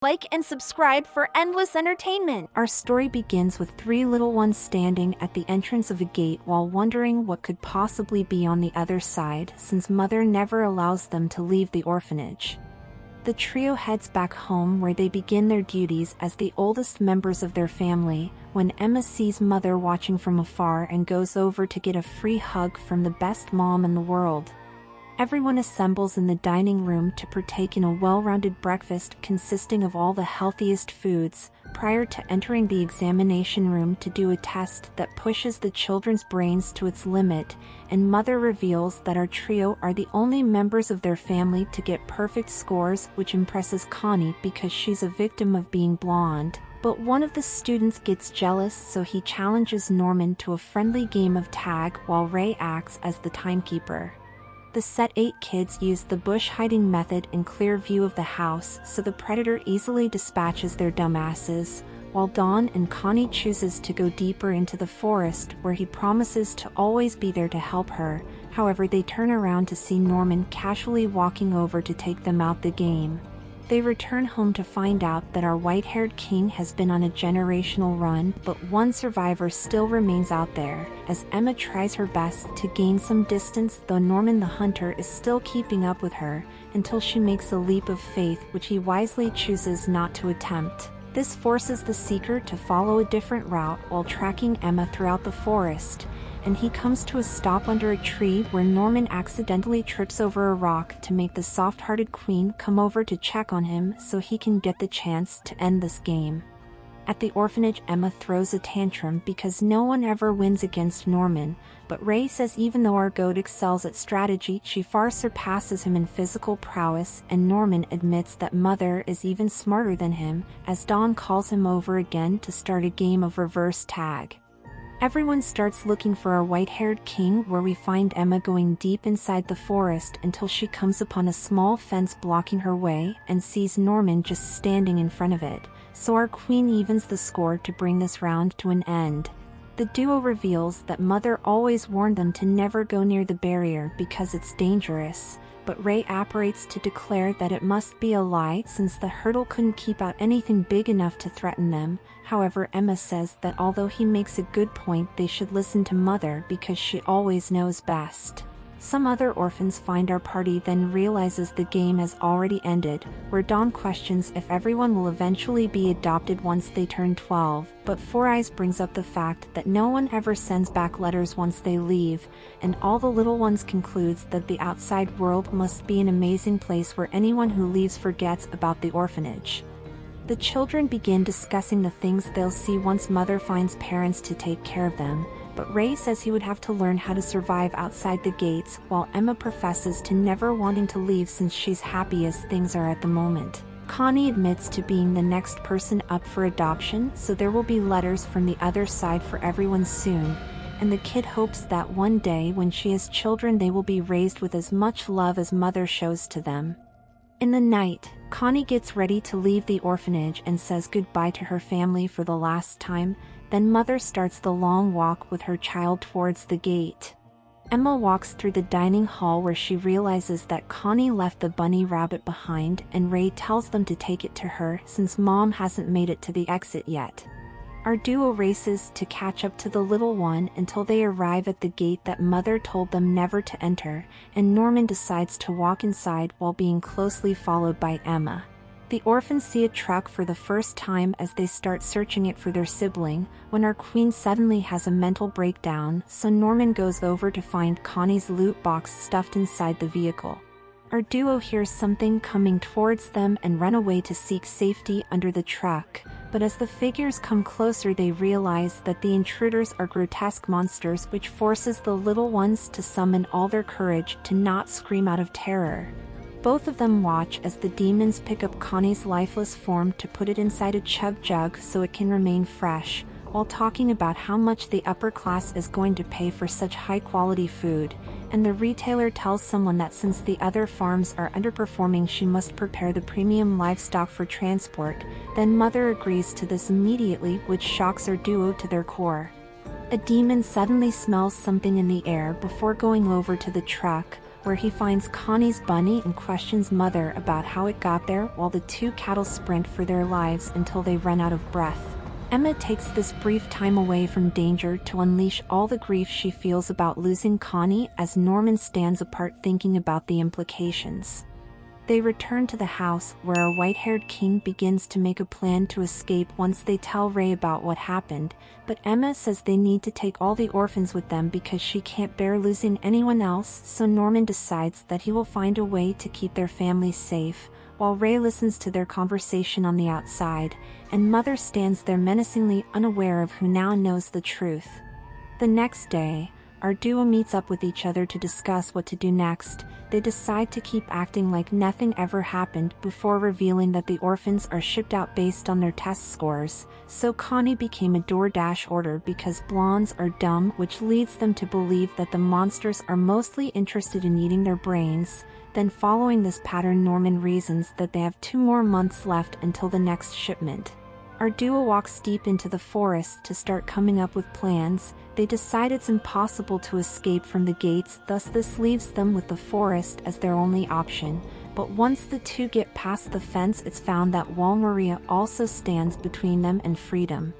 Like and subscribe for endless entertainment. Our story begins with three little ones standing at the entrance of a gate while wondering what could possibly be on the other side, since mother never allows them to leave the orphanage. The trio heads back home where they begin their duties as the oldest members of their family, when Emma sees mother watching from afar and goes over to get a free hug from the best mom in the world. Everyone assembles in the dining room to partake in a well-rounded breakfast consisting of all the healthiest foods, prior to entering the examination room to do a test that pushes the children's brains to its limit, and mother reveals that our trio are the only members of their family to get perfect scores, which impresses Connie because she's a victim of being blonde. But one of the students gets jealous, so he challenges Norman to a friendly game of tag while Ray acts as the timekeeper. The set 8 kids use the bush hiding method in clear view of the house, so the predator easily dispatches their dumbasses, while Dawn and Connie chooses to go deeper into the forest where he promises to always be there to help her. However, they turn around to see Norman casually walking over to take them out the game. They return home to find out that our white-haired king has been on a generational run, but one survivor still remains out there, as Emma tries her best to gain some distance, though Norman the hunter is still keeping up with her, until she makes a leap of faith which he wisely chooses not to attempt. This forces the seeker to follow a different route while tracking Emma throughout the forest, and he comes to a stop under a tree where Norman accidentally trips over a rock to make the soft-hearted queen come over to check on him so he can get the chance to end this game. At the orphanage, Emma throws a tantrum because no one ever wins against Norman, but Ray says even though our goat excels at strategy, she far surpasses him in physical prowess, and Norman admits that mother is even smarter than him, as Dawn calls him over again to start a game of reverse tag. Everyone starts looking for our white-haired king, where we find Emma going deep inside the forest until she comes upon a small fence blocking her way and sees Norman just standing in front of it, so our queen evens the score to bring this round to an end. The duo reveals that mother always warned them to never go near the barrier because it's dangerous, but Ray apparates to declare that it must be a lie since the hurdle couldn't keep out anything big enough to threaten them. However, Emma says that although he makes a good point, they should listen to mother because she always knows best. Some other orphans find our party, then realizes the game has already ended, where Dawn questions if everyone will eventually be adopted once they turn 12, but Four Eyes brings up the fact that no one ever sends back letters once they leave, and all the little ones concludes that the outside world must be an amazing place where anyone who leaves forgets about the orphanage. The children begin discussing the things they'll see once mother finds parents to take care of them, but Ray says he would have to learn how to survive outside the gates, while Emma professes to never wanting to leave since she's happy as things are at the moment. Connie admits to being the next person up for adoption, so there will be letters from the other side for everyone soon, and the kid hopes that one day when she has children they will be raised with as much love as mother shows to them. In the night, Connie gets ready to leave the orphanage and says goodbye to her family for the last time, then mother starts the long walk with her child towards the gate. Emma walks through the dining hall where she realizes that Connie left the bunny rabbit behind, and Ray tells them to take it to her since mom hasn't made it to the exit yet. Our duo races to catch up to the little one until they arrive at the gate that mother told them never to enter, and Norman decides to walk inside while being closely followed by Emma. The orphans see a truck for the first time as they start searching it for their sibling, when our queen suddenly has a mental breakdown, so Norman goes over to find Connie's loot box stuffed inside the vehicle. Our duo hears something coming towards them and run away to seek safety under the truck, but as the figures come closer they realize that the intruders are grotesque monsters, which forces the little ones to summon all their courage to not scream out of terror. Both of them watch as the demons pick up Connie's lifeless form to put it inside a chug jug so it can remain fresh, while talking about how much the upper class is going to pay for such high-quality food, and the retailer tells someone that since the other farms are underperforming she must prepare the premium livestock for transport. Then mother agrees to this immediately, which shocks our duo to their core. A demon suddenly smells something in the air before going over to the truck, where he finds Connie's bunny and questions Mother about how it got there, while the two cattle sprint for their lives until they run out of breath. Emma takes this brief time away from danger to unleash all the grief she feels about losing Connie as Norman stands apart thinking about the implications. They return to the house, where our white-haired king begins to make a plan to escape once they tell Ray about what happened, but Emma says they need to take all the orphans with them because she can't bear losing anyone else, so Norman decides that he will find a way to keep their families safe, while Ray listens to their conversation on the outside, and Mother stands there menacingly unaware of who now knows the truth. The next day, our duo meets up with each other to discuss what to do next. They decide to keep acting like nothing ever happened before revealing that the orphans are shipped out based on their test scores, so Connie became a DoorDash order because blondes are dumb, which leads them to believe that the monsters are mostly interested in eating their brains. Then following this pattern, Norman reasons that they have 2 more months left until the next shipment. Our duo walks deep into the forest to start coming up with plans. They decide it's impossible to escape from the gates, thus this leaves them with the forest as their only option. But once the two get past the fence, it's found that Wall Maria also stands between them and freedom.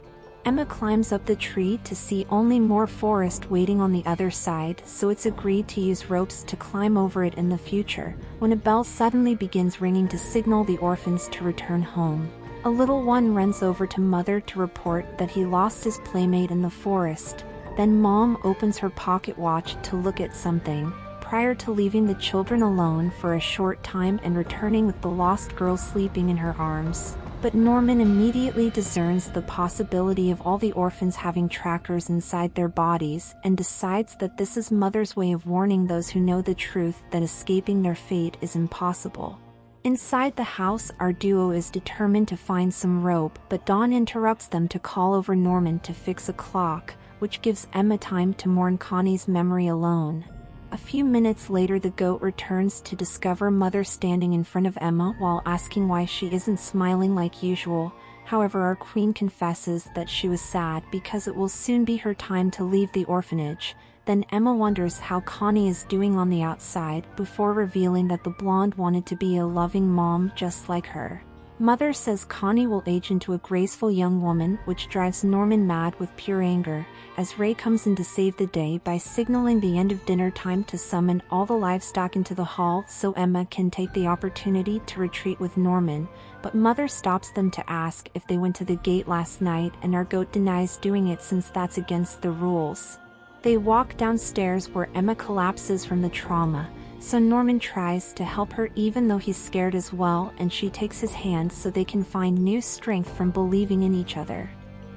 Emma climbs up the tree to see only more forest waiting on the other side, so it's agreed to use ropes to climb over it in the future, when a bell suddenly begins ringing to signal the orphans to return home. A little one runs over to Mother to report that he lost his playmate in the forest. Then Mom opens her pocket watch to look at something, prior to leaving the children alone for a short time and returning with the lost girl sleeping in her arms. But Norman immediately discerns the possibility of all the orphans having trackers inside their bodies, and decides that this is Mother's way of warning those who know the truth that escaping their fate is impossible. Inside the house, our duo is determined to find some rope, but Dawn interrupts them to call over Norman to fix a clock, which gives Emma time to mourn Connie's memory alone. A few minutes later, the goat returns to discover Mother standing in front of Emma while asking why she isn't smiling like usual. However, our queen confesses that she was sad because it will soon be her time to leave the orphanage. Then Emma wonders how Connie is doing on the outside, before revealing that the blonde wanted to be a loving mom just like her. Mother says Connie will age into a graceful young woman, which drives Norman mad with pure anger, as Ray comes in to save the day by signaling the end of dinner time to summon all the livestock into the hall so Emma can take the opportunity to retreat with Norman, but Mother stops them to ask if they went to the gate last night, and our goat denies doing it since that's against the rules. They walk downstairs where Emma collapses from the trauma, so Norman tries to help her even though he's scared as well, and she takes his hand so they can find new strength from believing in each other.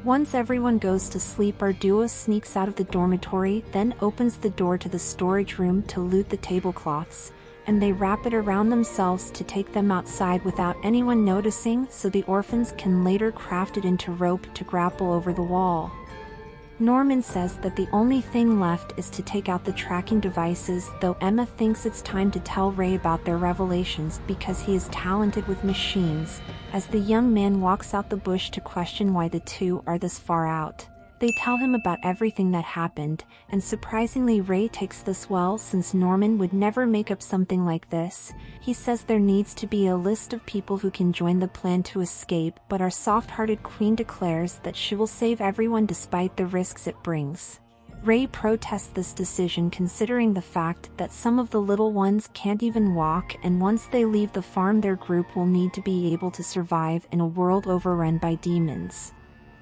Once everyone goes to sleep, our duo sneaks out of the dormitory, then opens the door to the storage room to loot the tablecloths, and they wrap it around themselves to take them outside without anyone noticing, so the orphans can later craft it into rope to grapple over the wall. Norman says that the only thing left is to take out the tracking devices, though Emma thinks it's time to tell Ray about their revelations because he is talented with machines, as the young man walks out the bush to question why the two are this far out. They tell him about everything that happened, and surprisingly Ray takes this well since Norman would never make up something like this. He says there needs to be a list of people who can join the plan to escape, but our soft-hearted queen declares that she will save everyone despite the risks it brings. Ray protests this decision considering the fact that some of the little ones can't even walk, and once they leave the farm their group will need to be able to survive in a world overrun by demons.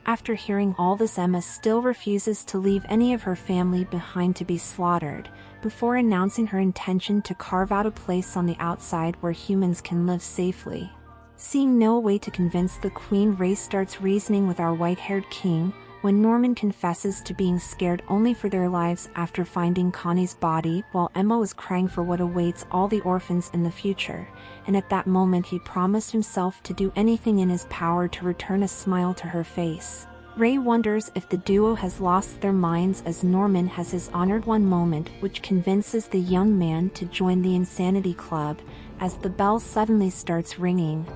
After hearing all this, Emma still refuses to leave any of her family behind to be slaughtered, before announcing her intention to carve out a place on the outside where humans can live safely. Seeing no way to convince the queen, Ray starts reasoning with our white-haired king, when Norman confesses to being scared only for their lives after finding Connie's body, while Emma was crying for what awaits all the orphans in the future, and at that moment he promised himself to do anything in his power to return a smile to her face. Ray wonders if the duo has lost their minds, as Norman has his honored one moment, which convinces the young man to join the Insanity Club, as the bell suddenly starts ringing.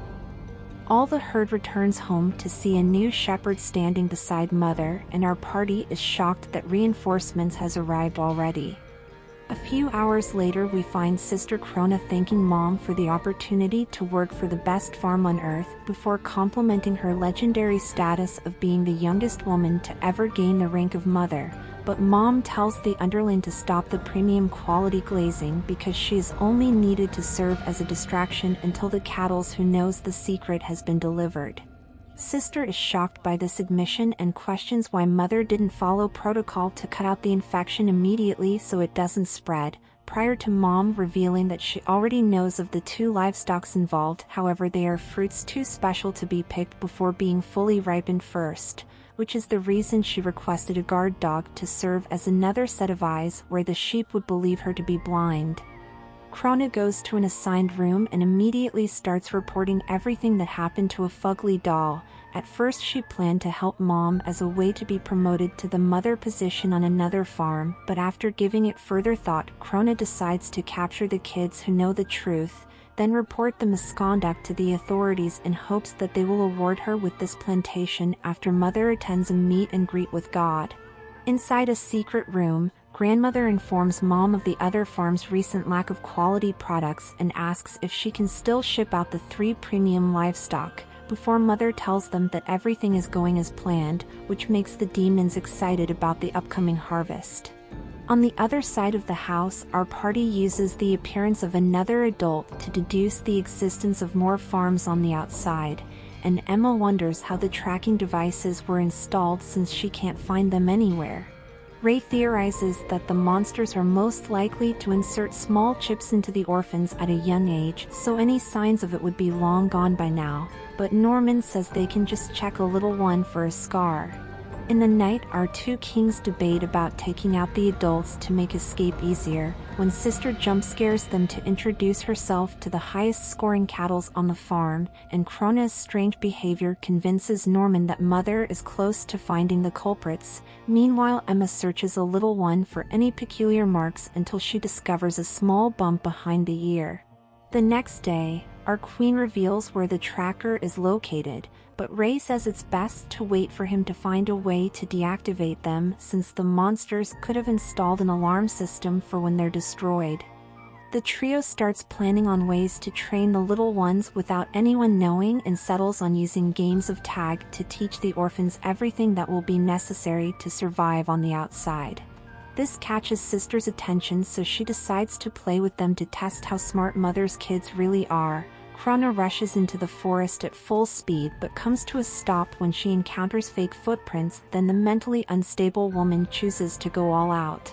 All the herd returns home to see a new shepherd standing beside Mother, and our party is shocked that reinforcements has arrived already. A few hours later, we find Sister Krona thanking Mom for the opportunity to work for the best farm on Earth before complimenting her legendary status of being the youngest woman to ever gain the rank of Mother. But Mom tells the underling to stop the premium quality glazing because she is only needed to serve as a distraction until the cattles who knows the secret has been delivered. Sister is shocked by this admission and questions why Mother didn't follow protocol to cut out the infection immediately so it doesn't spread, prior to Mom revealing that she already knows of the 2 livestocks involved. However, they are fruits too special to be picked before being fully ripened first, which is the reason she requested a guard dog to serve as another set of eyes where the sheep would believe her to be blind. Krona goes to an assigned room and immediately starts reporting everything that happened to a fugly doll. At first she planned to help Mom as a way to be promoted to the mother position on another farm, but after giving it further thought, Krona decides to capture the kids who know the truth, then report the misconduct to the authorities in hopes that they will award her with this plantation after Mother attends a meet and greet with God. Inside a secret room, Grandmother informs Mom of the other farm's recent lack of quality products and asks if she can still ship out the 3 premium livestock, before Mother tells them that everything is going as planned, which makes the demons excited about the upcoming harvest. On the other side of the house, our party uses the appearance of another adult to deduce the existence of more farms on the outside, and Emma wonders how the tracking devices were installed since she can't find them anywhere. Ray theorizes that the monsters are most likely to insert small chips into the orphans at a young age, so any signs of it would be long gone by now, but Norman says they can just check a little one for a scar. In the night, our 2 kings debate about taking out the adults to make escape easier, when Sister jump scares them to introduce herself to the highest scoring cattles on the farm, and Krona's strange behavior convinces Norman that Mother is close to finding the culprits. Meanwhile, Emma searches a little one for any peculiar marks until she discovers a small bump behind the ear. The next day, our queen reveals where the tracker is located, but Ray says it's best to wait for him to find a way to deactivate them since the monsters could have installed an alarm system for when they're destroyed. The trio starts planning on ways to train the little ones without anyone knowing and settles on using games of tag to teach the orphans everything that will be necessary to survive on the outside. This catches Sister's attention, so she decides to play with them to test how smart Mother's kids really are. Krona rushes into the forest at full speed but comes to a stop when she encounters fake footprints. Then the mentally unstable woman chooses to go all out.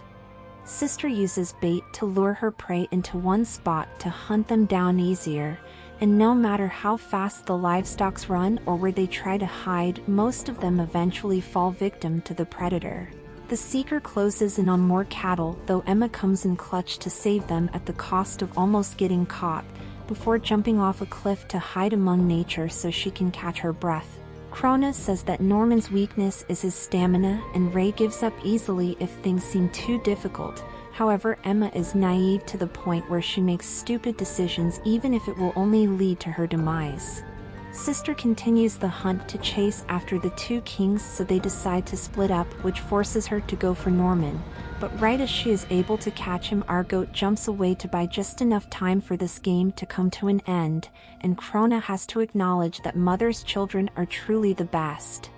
Sister uses bait to lure her prey into one spot to hunt them down easier, and no matter how fast the livestocks run or where they try to hide, most of them eventually fall victim to the predator. The seeker closes in on more cattle, though Emma comes in clutch to save them at the cost of almost getting caught, before jumping off a cliff to hide among nature so she can catch her breath. Krona says that Norman's weakness is his stamina, and Ray gives up easily if things seem too difficult. However, Emma is naive to the point where she makes stupid decisions even if it will only lead to her demise. Sister continues the hunt to chase after the 2 kings, so they decide to split up, which forces her to go for Norman. But right as she is able to catch him, our goat jumps away to buy just enough time for this game to come to an end, and Krona has to acknowledge that Mother's children are truly the best.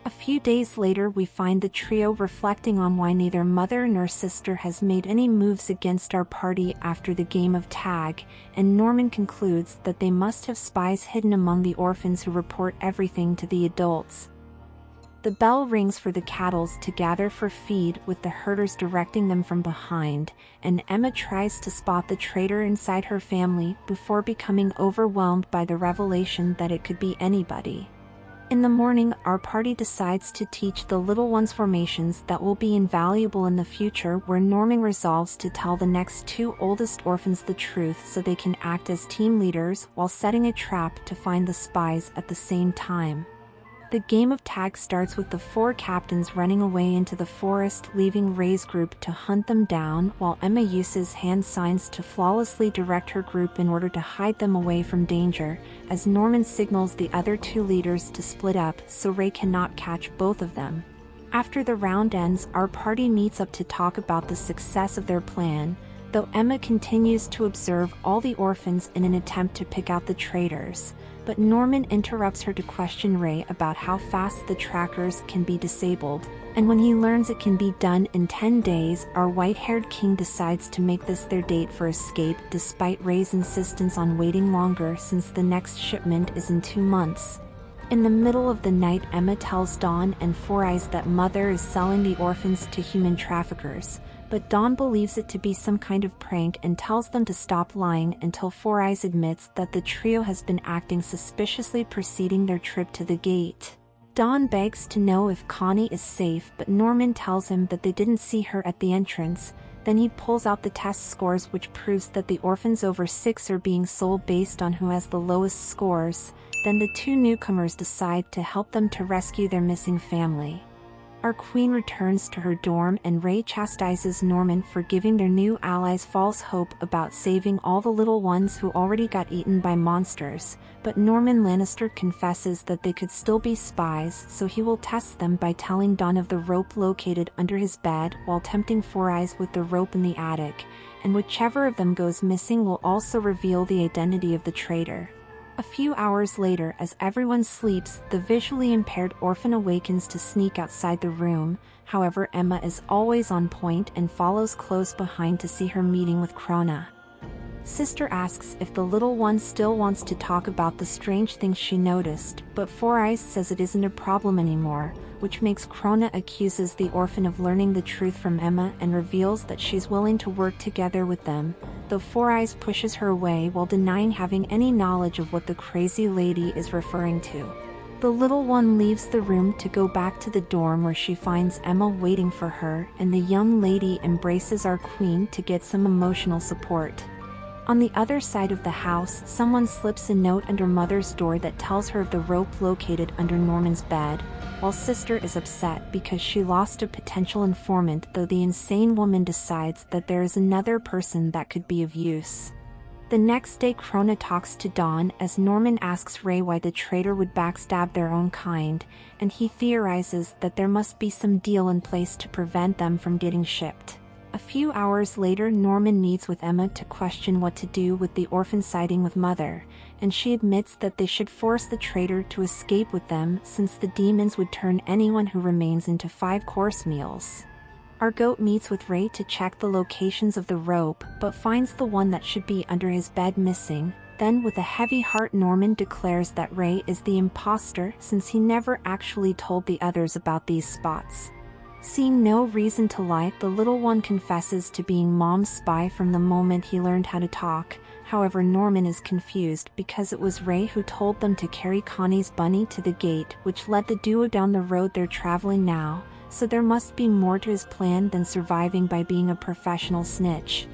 A few days later, we find the trio reflecting on why neither Mother nor Sister has made any moves against our party after the game of tag, and Norman concludes that they must have spies hidden among the orphans who report everything to the adults. The bell rings for the cattles to gather for feed, with the herders directing them from behind, and Emma tries to spot the traitor inside her family before becoming overwhelmed by the revelation that it could be anybody. In the morning, our party decides to teach the little ones formations that will be invaluable in the future, where Norman resolves to tell the next 2 oldest orphans the truth so they can act as team leaders while setting a trap to find the spies at the same time. The game of tag starts with the 4 captains running away into the forest, leaving Ray's group to hunt them down, while Emma uses hand signs to flawlessly direct her group in order to hide them away from danger, as Norman signals the other 2 leaders to split up so Ray cannot catch both of them. After the round ends, our party meets up to talk about the success of their plan, though Emma continues to observe all the orphans in an attempt to pick out the traitors. But Norman interrupts her to question Ray about how fast the trackers can be disabled, and when he learns it can be done in 10 days, our white-haired king decides to make this their date for escape despite Ray's insistence on waiting longer since the next shipment is in 2 months. In the middle of the night, Emma tells Dawn and Four Eyes that Mother is selling the orphans to human traffickers, but Dawn believes it to be some kind of prank and tells them to stop lying until Four Eyes admits that the trio has been acting suspiciously preceding their trip to the gate. Dawn begs to know if Connie is safe, but Norman tells him that they didn't see her at the entrance. Then he pulls out the test scores, which proves that the orphans over 6 are being sold based on who has the lowest scores. Then the 2 newcomers decide to help them to rescue their missing family. Our queen returns to her dorm and Ray chastises Norman for giving their new allies false hope about saving all the little ones who already got eaten by monsters, but Norman Lannister confesses that they could still be spies, so he will test them by telling Dawn of the rope located under his bed while tempting Four Eyes with the rope in the attic, and whichever of them goes missing will also reveal the identity of the traitor. A few hours later, as everyone sleeps, the visually impaired orphan awakens to sneak outside the room. However, Emma is always on point and follows close behind to see her meeting with Krona. Sister asks if the little one still wants to talk about the strange things she noticed, but Four Eyes says it isn't a problem anymore, which makes Krona accuses the orphan of learning the truth from Emma and reveals that she's willing to work together with them, though Four Eyes pushes her away while denying having any knowledge of what the crazy lady is referring to. The little one leaves the room to go back to the dorm where she finds Emma waiting for her, and the young lady embraces our queen to get some emotional support. On the other side of the house, someone slips a note under Mother's door that tells her of the rope located under Norman's bed, while Sister is upset because she lost a potential informant, though the insane woman decides that there is another person that could be of use. The next day, Krona talks to Dawn as Norman asks Ray why the traitor would backstab their own kind, and he theorizes that there must be some deal in place to prevent them from getting shipped. A few hours later, Norman meets with Emma to question what to do with the orphan siding with Mother, and she admits that they should force the traitor to escape with them since the demons would turn anyone who remains into 5-course meals. Our goat meets with Ray to check the locations of the rope, but finds the one that should be under his bed missing. Then with a heavy heart, Norman declares that Ray is the imposter since he never actually told the others about these spots. Seeing no reason to lie, the little one confesses to being Mom's spy from the moment he learned how to talk. However, Norman is confused because it was Ray who told them to carry Connie's bunny to the gate, which led the duo down the road they're traveling now, so there must be more to his plan than surviving by being a professional snitch.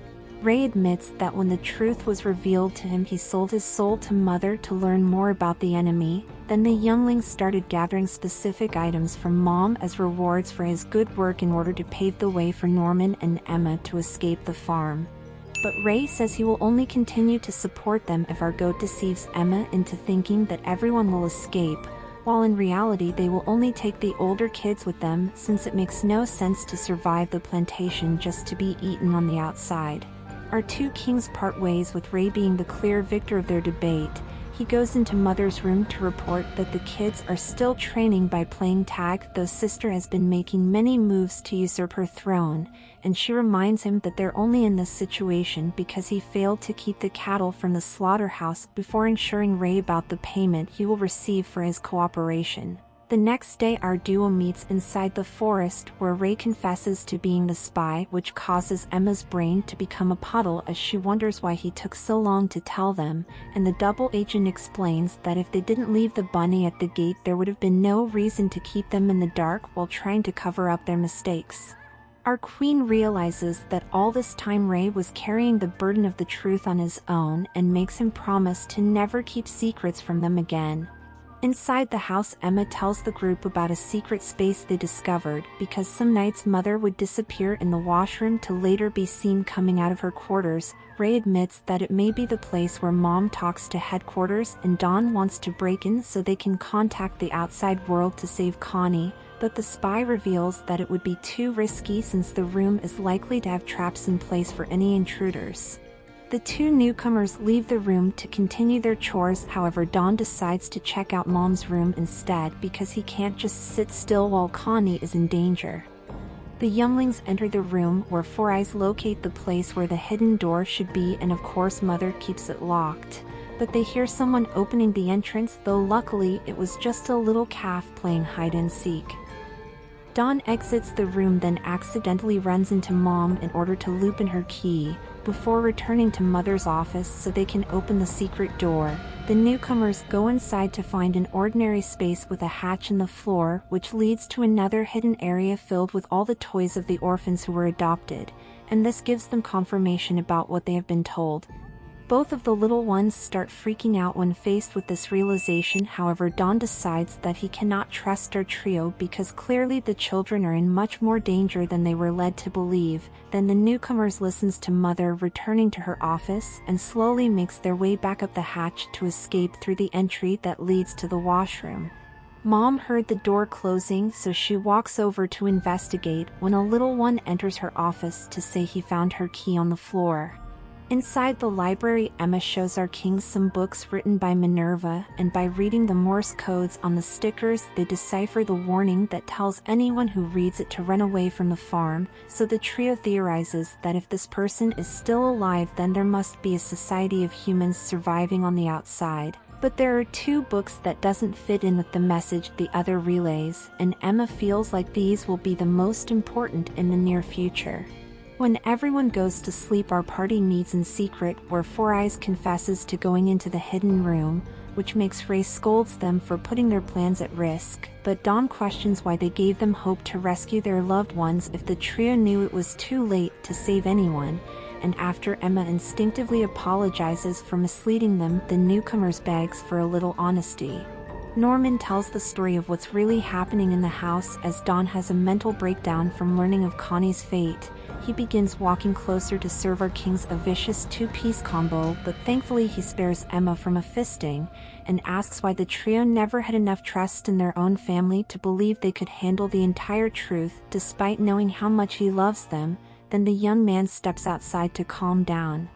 Ray admits that when the truth was revealed to him, he sold his soul to Mother to learn more about the enemy. Then the youngling started gathering specific items from Mom as rewards for his good work in order to pave the way for Norman and Emma to escape the farm. But Ray says he will only continue to support them if our goat deceives Emma into thinking that everyone will escape, while in reality they will only take the older kids with them since it makes no sense to survive the plantation just to be eaten on the outside. Our 2 kings part ways, with Ray being the clear victor of their debate. He goes into Mother's room to report that the kids are still training by playing tag, though Sister has been making many moves to usurp her throne, and she reminds him that they're only in this situation because he failed to keep the cattle from the slaughterhouse before ensuring Ray about the payment he will receive for his cooperation. The next day, our duo meets inside the forest where Ray confesses to being the spy, which causes Emma's brain to become a puddle as she wonders why he took so long to tell them, and the double agent explains that if they didn't leave the bunny at the gate, there would have been no reason to keep them in the dark while trying to cover up their mistakes. Our queen realizes that all this time Ray was carrying the burden of the truth on his own and makes him promise to never keep secrets from them again. Inside the house, Emma tells the group about a secret space they discovered because some nights Mother would disappear in the washroom to later be seen coming out of her quarters. Ray admits that it may be the place where Mom talks to headquarters, and Dawn wants to break in so they can contact the outside world to save Connie, but the spy reveals that it would be too risky since the room is likely to have traps in place for any intruders. The two newcomers leave the room to continue their chores. However, Don decides to check out Mom's room instead because he can't just sit still while Connie is in danger. The younglings enter the room where Four Eyes locate the place where the hidden door should be, and of course Mother keeps it locked. But they hear someone opening the entrance, though luckily it was just a little calf playing hide and seek. Dawn exits the room, then accidentally runs into Mom in order to loop in her key, before returning to Mother's office so they can open the secret door. The newcomers go inside to find an ordinary space with a hatch in the floor, which leads to another hidden area filled with all the toys of the orphans who were adopted, and this gives them confirmation about what they have been told. Both of the little ones start freaking out when faced with this realization. However, Don decides that he cannot trust our trio because clearly the children are in much more danger than they were led to believe. Then the newcomers listens to Mother returning to her office and slowly makes their way back up the hatch to escape through the entry that leads to the washroom. Mom heard the door closing, so she walks over to investigate when a little one enters her office to say he found her key on the floor. Inside the library, Emma shows our kings some books written by Minerva, and by reading the Morse codes on the stickers they decipher the warning that tells anyone who reads it to run away from the farm. So the trio theorizes that if this person is still alive, then there must be a society of humans surviving on the outside. But there are two books that doesn't fit in with the message the other relays, and Emma feels like these will be the most important in the near future. When everyone goes to sleep, our party meets in secret where Four Eyes confesses to going into the hidden room, which makes Ray scolds them for putting their plans at risk, but Dawn questions why they gave them hope to rescue their loved ones if the trio knew it was too late to save anyone, and after Emma instinctively apologizes for misleading them, the newcomers begs for a little honesty. Norman tells the story of what's really happening in the house as Dawn has a mental breakdown from learning of Connie's fate. He begins walking closer to serve our kings a vicious two-piece combo, but thankfully he spares Emma from a fisting, and asks why the trio never had enough trust in their own family to believe they could handle the entire truth, despite knowing how much he loves them. Then the young man steps outside to calm down.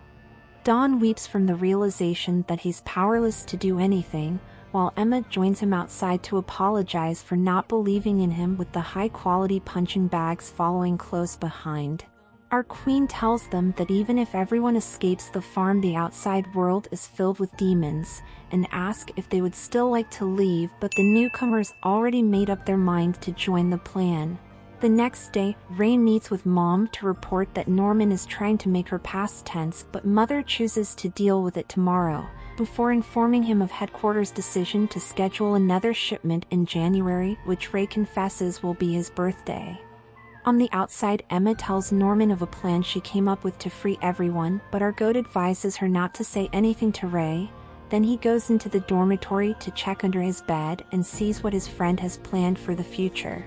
Dawn weeps from the realization that he's powerless to do anything, while Emma joins him outside to apologize for not believing in him, with the high-quality punching bags following close behind. Our queen tells them that even if everyone escapes the farm, the outside world is filled with demons, and asks if they would still like to leave, but the newcomers already made up their mind to join the plan. The next day, Ray meets with Mom to report that Norman is trying to make her past tense, but Mother chooses to deal with it tomorrow, before informing him of headquarters' decision to schedule another shipment in January, which Ray confesses will be his birthday. On the outside, Emma tells Norman of a plan she came up with to free everyone, but our goat advises her not to say anything to Ray. Then he goes into the dormitory to check under his bed and sees what his friend has planned for the future.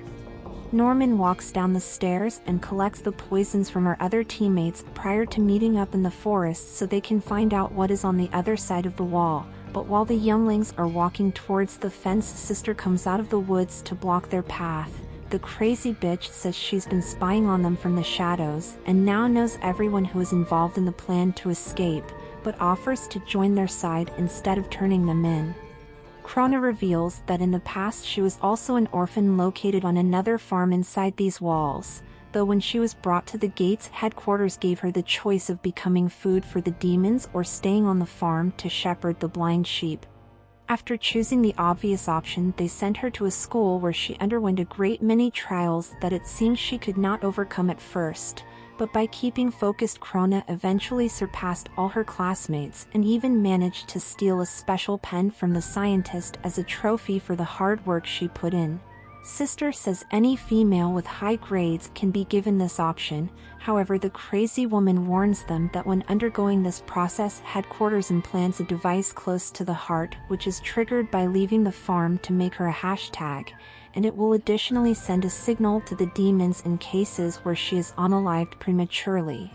Norman walks down the stairs and collects the poisons from our other teammates prior to meeting up in the forest so they can find out what is on the other side of the wall. But while the younglings are walking towards the fence, Sister comes out of the woods to block their path. The crazy bitch says she's been spying on them from the shadows and now knows everyone who is involved in the plan to escape, but offers to join their side instead of turning them in. Krona reveals that in the past she was also an orphan located on another farm inside these walls, though when she was brought to the gates, headquarters gave her the choice of becoming food for the demons or staying on the farm to shepherd the blind sheep. After choosing the obvious option, they sent her to a school where she underwent a great many trials that it seems she could not overcome at first, but by keeping focused, Krona eventually surpassed all her classmates and even managed to steal a special pen from the scientist as a trophy for the hard work she put in. Sister says any female with high grades can be given this option. However, the crazy woman warns them that when undergoing this process, headquarters implants a device close to the heart, which is triggered by leaving the farm to make her a hashtag, and it will additionally send a signal to the demons in cases where she is unalived prematurely.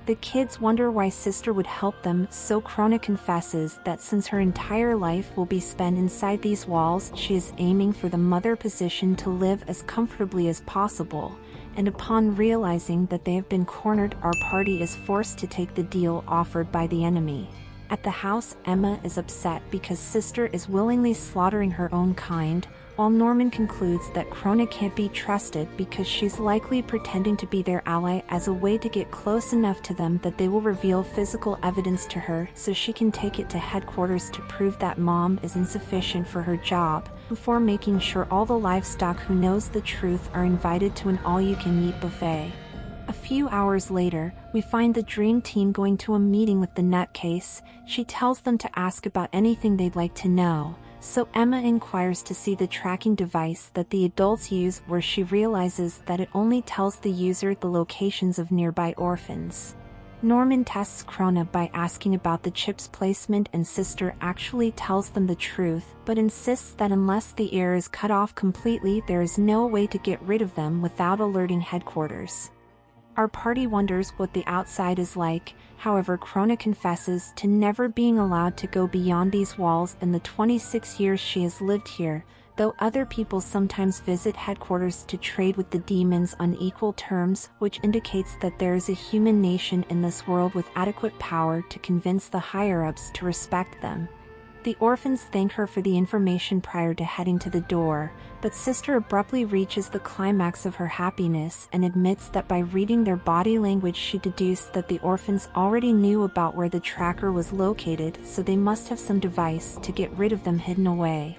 The kids wonder why Sister would help them, so Krona confesses that since her entire life will be spent inside these walls, she is aiming for the mother position to live as comfortably as possible, and upon realizing that they have been cornered, our party is forced to take the deal offered by the enemy. At the house, Emma is upset because Sister is willingly slaughtering her own kind, while Norman concludes that Krona can't be trusted because she's likely pretending to be their ally as a way to get close enough to them that they will reveal physical evidence to her so she can take it to headquarters to prove that mom is insufficient for her job, before making sure all the livestock who knows the truth are invited to an all-you-can-eat buffet. A few hours later, we find the dream team going to a meeting with the nutcase. She tells them to ask about anything they'd like to know. So Emma inquires to see the tracking device that the adults use, where she realizes that it only tells the user the locations of nearby orphans. Norman tests Krona by asking about the chip's placement, and Sister actually tells them the truth, but insists that unless the air is cut off completely, there is no way to get rid of them without alerting headquarters. Our party wonders what the outside is like. However, Krona confesses to never being allowed to go beyond these walls in the 26 years she has lived here, though other people sometimes visit headquarters to trade with the demons on equal terms, which indicates that there is a human nation in this world with adequate power to convince the higher-ups to respect them. The orphans thank her for the information prior to heading to the door, but Sister abruptly reaches the climax of her happiness and admits that by reading their body language she deduced that the orphans already knew about where the tracker was located, so they must have some device to get rid of them hidden away.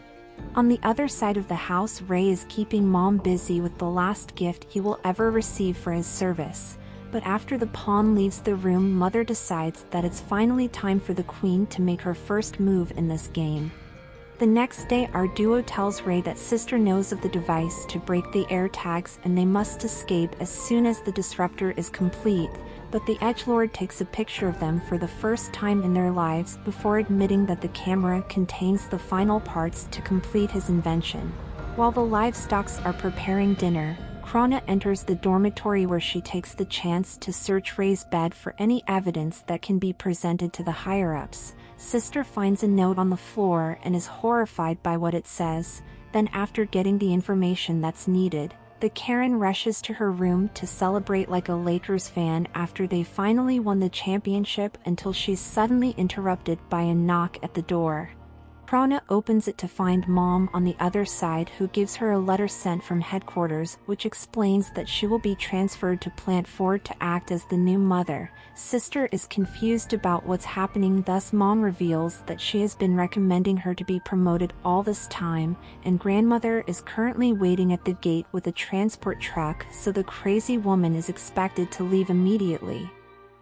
On the other side of the house, Ray is keeping Mom busy with the last gift he will ever receive for his service. But after the pawn leaves the room, Mother decides that it's finally time for the Queen to make her first move in this game. The next day, our duo tells Ray that Sister knows of the device to break the air tags and they must escape as soon as the disruptor is complete, but the edgelord takes a picture of them for the first time in their lives before admitting that the camera contains the final parts to complete his invention. While the livestocks are preparing dinner, Krona enters the dormitory where she takes the chance to search Ray's bed for any evidence that can be presented to the higher-ups. Sister finds a note on the floor and is horrified by what it says. Then, after getting the information that's needed, the Karen rushes to her room to celebrate like a Lakers fan after they finally won the championship, until she's suddenly interrupted by a knock at the door. Krona opens it to find Mom on the other side, who gives her a letter sent from headquarters, which explains that she will be transferred to Plant 4 to act as the new mother. Sister is confused about what's happening, thus Mom reveals that she has been recommending her to be promoted all this time, and Grandmother is currently waiting at the gate with a transport truck, so the crazy woman is expected to leave immediately.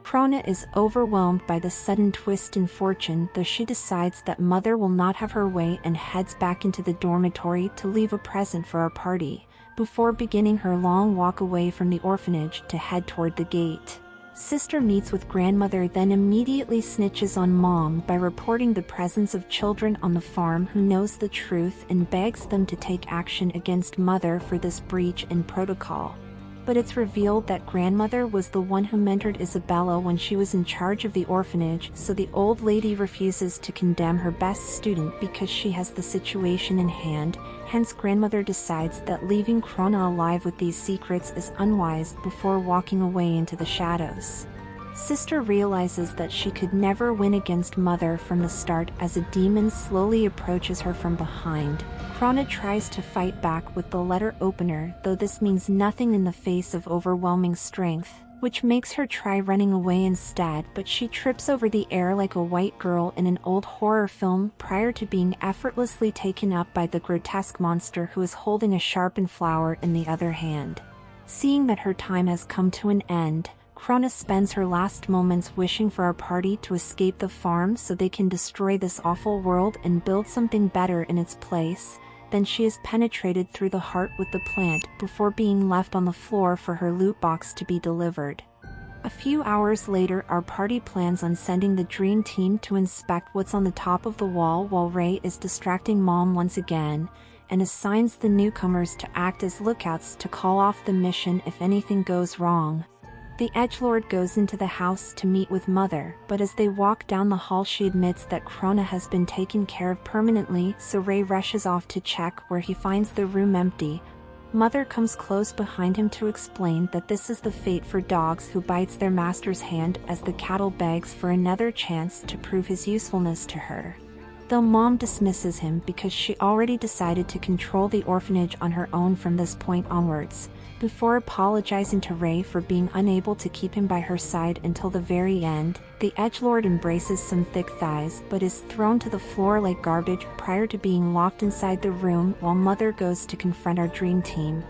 Krona is overwhelmed by the sudden twist in fortune, though she decides that Mother will not have her way and heads back into the dormitory to leave a present for our party, before beginning her long walk away from the orphanage to head toward the gate. Sister meets with Grandmother, then immediately snitches on Mom by reporting the presence of children on the farm who knows the truth and begs them to take action against Mother for this breach in protocol. But it's revealed that Grandmother was the one who mentored Isabella when she was in charge of the orphanage, so the old lady refuses to condemn her best student because she has the situation in hand. Hence, Grandmother decides that leaving Krona alive with these secrets is unwise before walking away into the shadows. Sister realizes that she could never win against Mother from the start as a demon slowly approaches her from behind. Krona tries to fight back with the letter opener, though this means nothing in the face of overwhelming strength, which makes her try running away instead, but she trips over the air like a white girl in an old horror film prior to being effortlessly taken up by the grotesque monster who is holding a sharpened flower in the other hand. Seeing that her time has come to an end, Krona spends her last moments wishing for our party to escape the farm so they can destroy this awful world and build something better in its place. then she is penetrated through the heart with the plant before being left on the floor for her loot box to be delivered. A few hours later, our party plans on sending the dream team to inspect what's on the top of the wall while Ray is distracting Mom once again, and assigns the newcomers to act as lookouts to call off the mission if anything goes wrong. The edgelord goes into the house to meet with Mother, but as they walk down the hall she admits that Krona has been taken care of permanently, so Ray rushes off to check, where he finds the room empty. Mother comes close behind him to explain that this is the fate for dogs who bites their master's hand, as the cattle begs for another chance to prove his usefulness to her. Though Mom dismisses him because she already decided to control the orphanage on her own from this point onwards, before apologizing to Ray for being unable to keep him by her side until the very end, the edgelord embraces some thick thighs but is thrown to the floor like garbage prior to being locked inside the room while Mother goes to confront our dream team.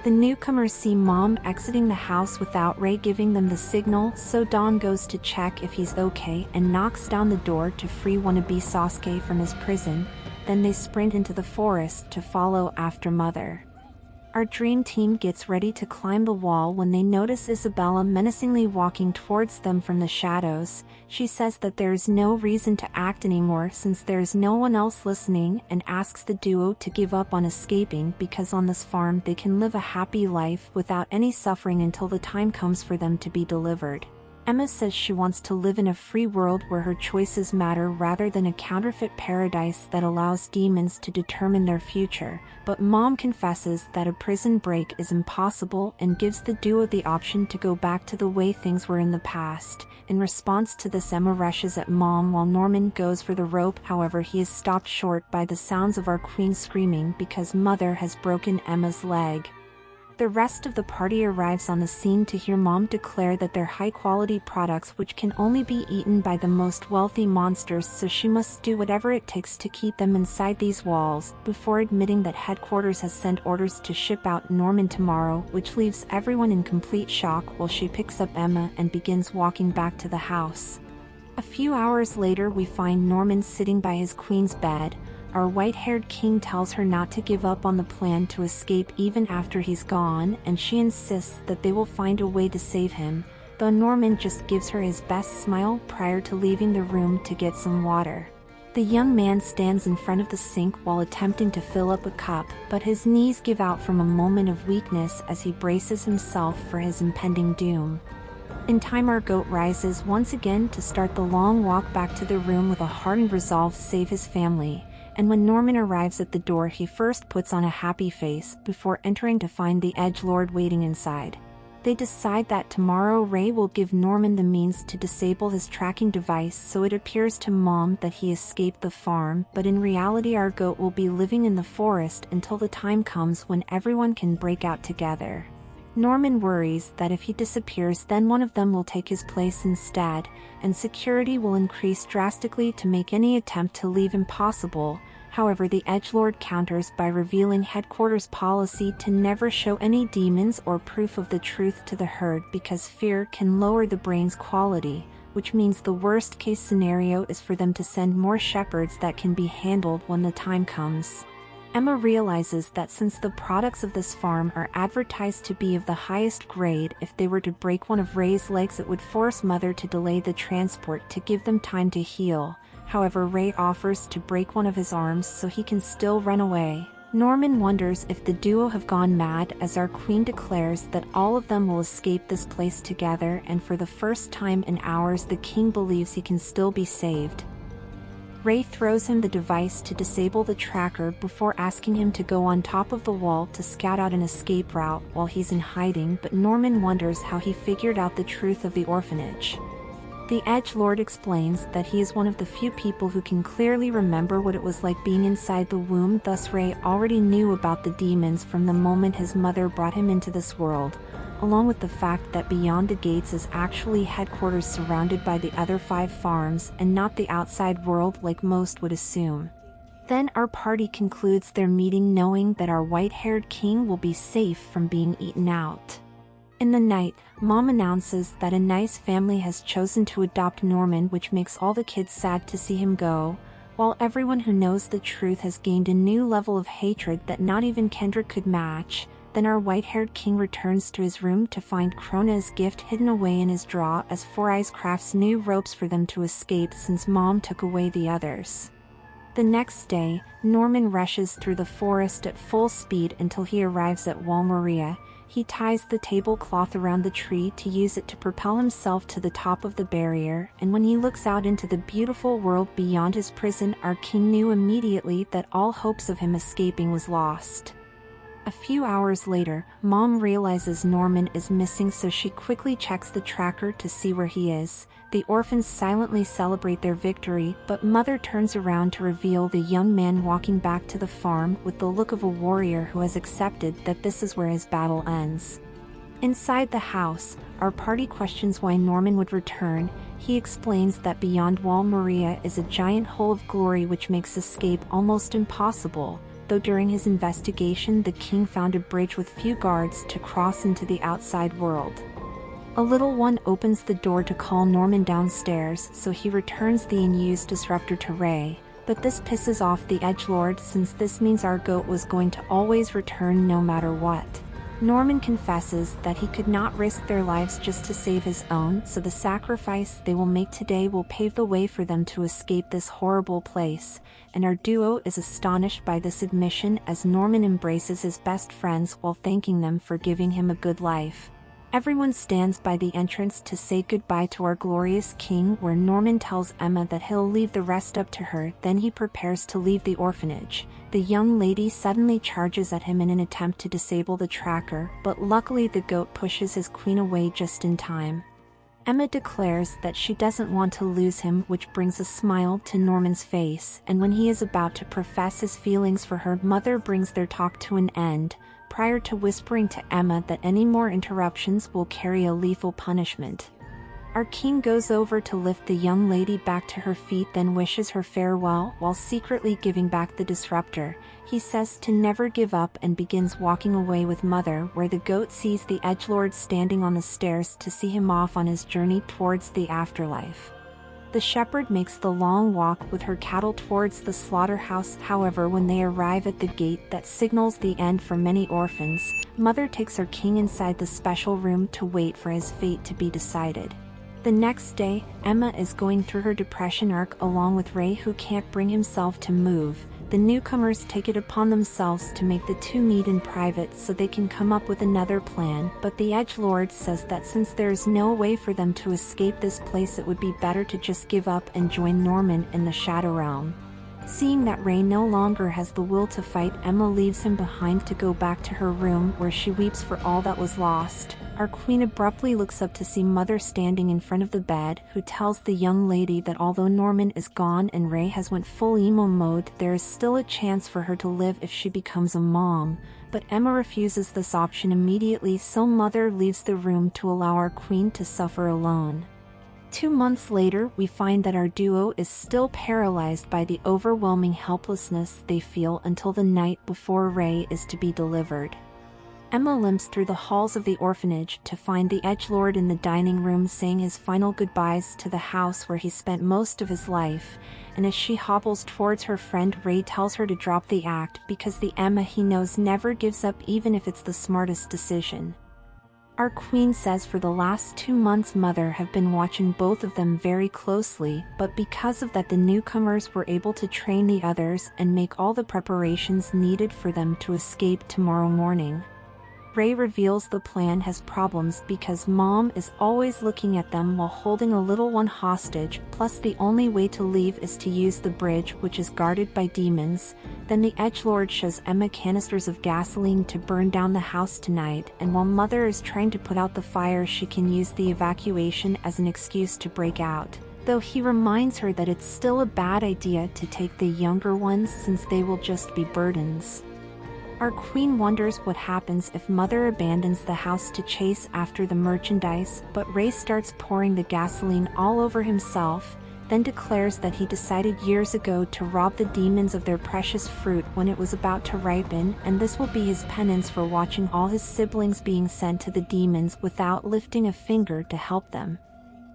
The newcomers see Mom exiting the house without Ray giving them the signal, so Dawn goes to check if he's okay and knocks down the door to free wannabe Sasuke from his prison. Then they sprint into the forest to follow after Mother. Our dream team gets ready to climb the wall when they notice Isabella menacingly walking towards them from the shadows. She says that there is no reason to act anymore since there is no one else listening, and asks the duo to give up on escaping because on this farm they can live a happy life without any suffering until the time comes for them to be delivered. Emma says she wants to live in a free world where her choices matter rather than a counterfeit paradise that allows demons to determine their future, but Mom confesses that a prison break is impossible and gives the duo the option to go back to the way things were in the past. In response to this, Emma rushes at Mom while Norman goes for the rope, however he is stopped short by the sounds of our queen screaming because Mother has broken Emma's leg. The rest of the party arrives on the scene to hear Mom declare that they're high-quality products which can only be eaten by the most wealthy monsters, so she must do whatever it takes to keep them inside these walls, before admitting that headquarters has sent orders to ship out Norman tomorrow, which leaves everyone in complete shock while she picks up Emma and begins walking back to the house. A few hours later we find Norman sitting by his queen's bed. Our white-haired king tells her not to give up on the plan to escape even after he's gone, and she insists that they will find a way to save him, though Norman just gives her his best smile prior to leaving the room to get some water. The young man stands in front of the sink while attempting to fill up a cup, but his knees give out from a moment of weakness as he braces himself for his impending doom. In time, our goat rises once again to start the long walk back to the room with a hardened resolve to save his family. And when Norman arrives at the door, he first puts on a happy face before entering to find the edgelord waiting inside. They decide that tomorrow Ray will give Norman the means to disable his tracking device, so it appears to Mom that he escaped the farm, but in reality our goat will be living in the forest until the time comes when everyone can break out together. Norman worries that if he disappears then one of them will take his place instead, and security will increase drastically to make any attempt to leave impossible. However, the edgelord counters by revealing headquarters policy to never show any demons or proof of the truth to the herd because fear can lower the brain's quality, which means the worst case scenario is for them to send more shepherds that can be handled when the time comes. Emma realizes that since the products of this farm are advertised to be of the highest grade, if they were to break one of Ray's legs it would force Mother to delay the transport to give them time to heal. However, Ray offers to break one of his arms so he can still run away. Norman wonders if the duo have gone mad, as our queen declares that all of them will escape this place together, and for the first time in hours the king believes he can still be saved. Ray throws him the device to disable the tracker before asking him to go on top of the wall to scout out an escape route while he's in hiding, but Norman wonders how he figured out the truth of the orphanage. The edgelord explains that he is one of the few people who can clearly remember what it was like being inside the womb, thus Ray already knew about the demons from the moment his mother brought him into this world, along with the fact that beyond the gates is actually headquarters surrounded by the other 5 farms and not the outside world like most would assume. Then our party concludes their meeting knowing that our white-haired king will be safe from being eaten out. In the night, Mom announces that a nice family has chosen to adopt Norman, which makes all the kids sad to see him go, while everyone who knows the truth has gained a new level of hatred that not even Kendrick could match. Then our white-haired king returns to his room to find Krona's gift hidden away in his drawer as Four Eyes crafts new ropes for them to escape since Mom took away the others. The next day, Norman rushes through the forest at full speed until he arrives at Wall Maria. He ties the tablecloth around the tree to use it to propel himself to the top of the barrier, and when he looks out into the beautiful world beyond his prison, our king knew immediately that all hopes of him escaping was lost. A few hours later, Mom realizes Norman is missing, so she quickly checks the tracker to see where he is. The orphans silently celebrate their victory, but Mother turns around to reveal the young man walking back to the farm with the look of a warrior who has accepted that this is where his battle ends. Inside the house, our party questions why Norman would return. He explains that beyond Wall Maria is a giant hole of glory which makes escape almost impossible. Though during his investigation the king found a bridge with few guards to cross into the outside world. A little one opens the door to call Norman downstairs, so he returns the unused disruptor to Ray, but this pisses off the edgelord since this means our goat was going to always return no matter what. Norman confesses that he could not risk their lives just to save his own, so the sacrifice they will make today will pave the way for them to escape this horrible place, and our duo is astonished by this admission as Norman embraces his best friends while thanking them for giving him a good life. Everyone stands by the entrance to say goodbye to our glorious king, where Norman tells Emma that he'll leave the rest up to her. Then he prepares to leave the orphanage. The young lady suddenly charges at him in an attempt to disable the tracker, but luckily the goat pushes his queen away just in time. Emma declares that she doesn't want to lose him, which brings a smile to Norman's face, and when he is about to profess his feelings for her, Mother brings their talk to an end, prior to whispering to Emma that any more interruptions will carry a lethal punishment. Our king goes over to lift the young lady back to her feet, then wishes her farewell while secretly giving back the disruptor. He says to never give up and begins walking away with Mother, where the goat sees the edgelord standing on the stairs to see him off on his journey towards the afterlife. The shepherd makes the long walk with her cattle towards the slaughterhouse. However, when they arrive at the gate that signals the end for many orphans, Mother takes her king inside the special room to wait for his fate to be decided. The next day, Emma is going through her depression arc along with Ray, who can't bring himself to move. The newcomers take it upon themselves to make the two meet in private so they can come up with another plan, but the edgelord says that since there is no way for them to escape this place, it would be better to just give up and join Norman in the Shadow Realm. Seeing that Ray no longer has the will to fight, Emma leaves him behind to go back to her room, where she weeps for all that was lost. Our queen abruptly looks up to see Mother standing in front of the bed, who tells the young lady that although Norman is gone and Ray has went full emo mode, there is still a chance for her to live if she becomes a mom. But Emma refuses this option immediately, so Mother leaves the room to allow our queen to suffer alone. 2 months later, we find that our duo is still paralyzed by the overwhelming helplessness they feel until the night before Ray is to be delivered. Emma limps through the halls of the orphanage to find the edgelord in the dining room saying his final goodbyes to the house where he spent most of his life, and as she hobbles towards her friend, Ray tells her to drop the act because the Emma he knows never gives up, even if it's the smartest decision. Our queen says for the last 2 months Mother have been watching both of them very closely, but because of that the newcomers were able to train the others and make all the preparations needed for them to escape tomorrow morning. Ray reveals the plan has problems because Mom is always looking at them while holding a little one hostage, plus the only way to leave is to use the bridge, which is guarded by demons. Then the edgelord shows Emma canisters of gasoline to burn down the house tonight, and while Mother is trying to put out the fire, she can use the evacuation as an excuse to break out, though he reminds her that it's still a bad idea to take the younger ones since they will just be burdens. Our queen wonders what happens if Mother abandons the house to chase after the merchandise, but Ray starts pouring the gasoline all over himself, then declares that he decided years ago to rob the demons of their precious fruit when it was about to ripen, and this will be his penance for watching all his siblings being sent to the demons without lifting a finger to help them.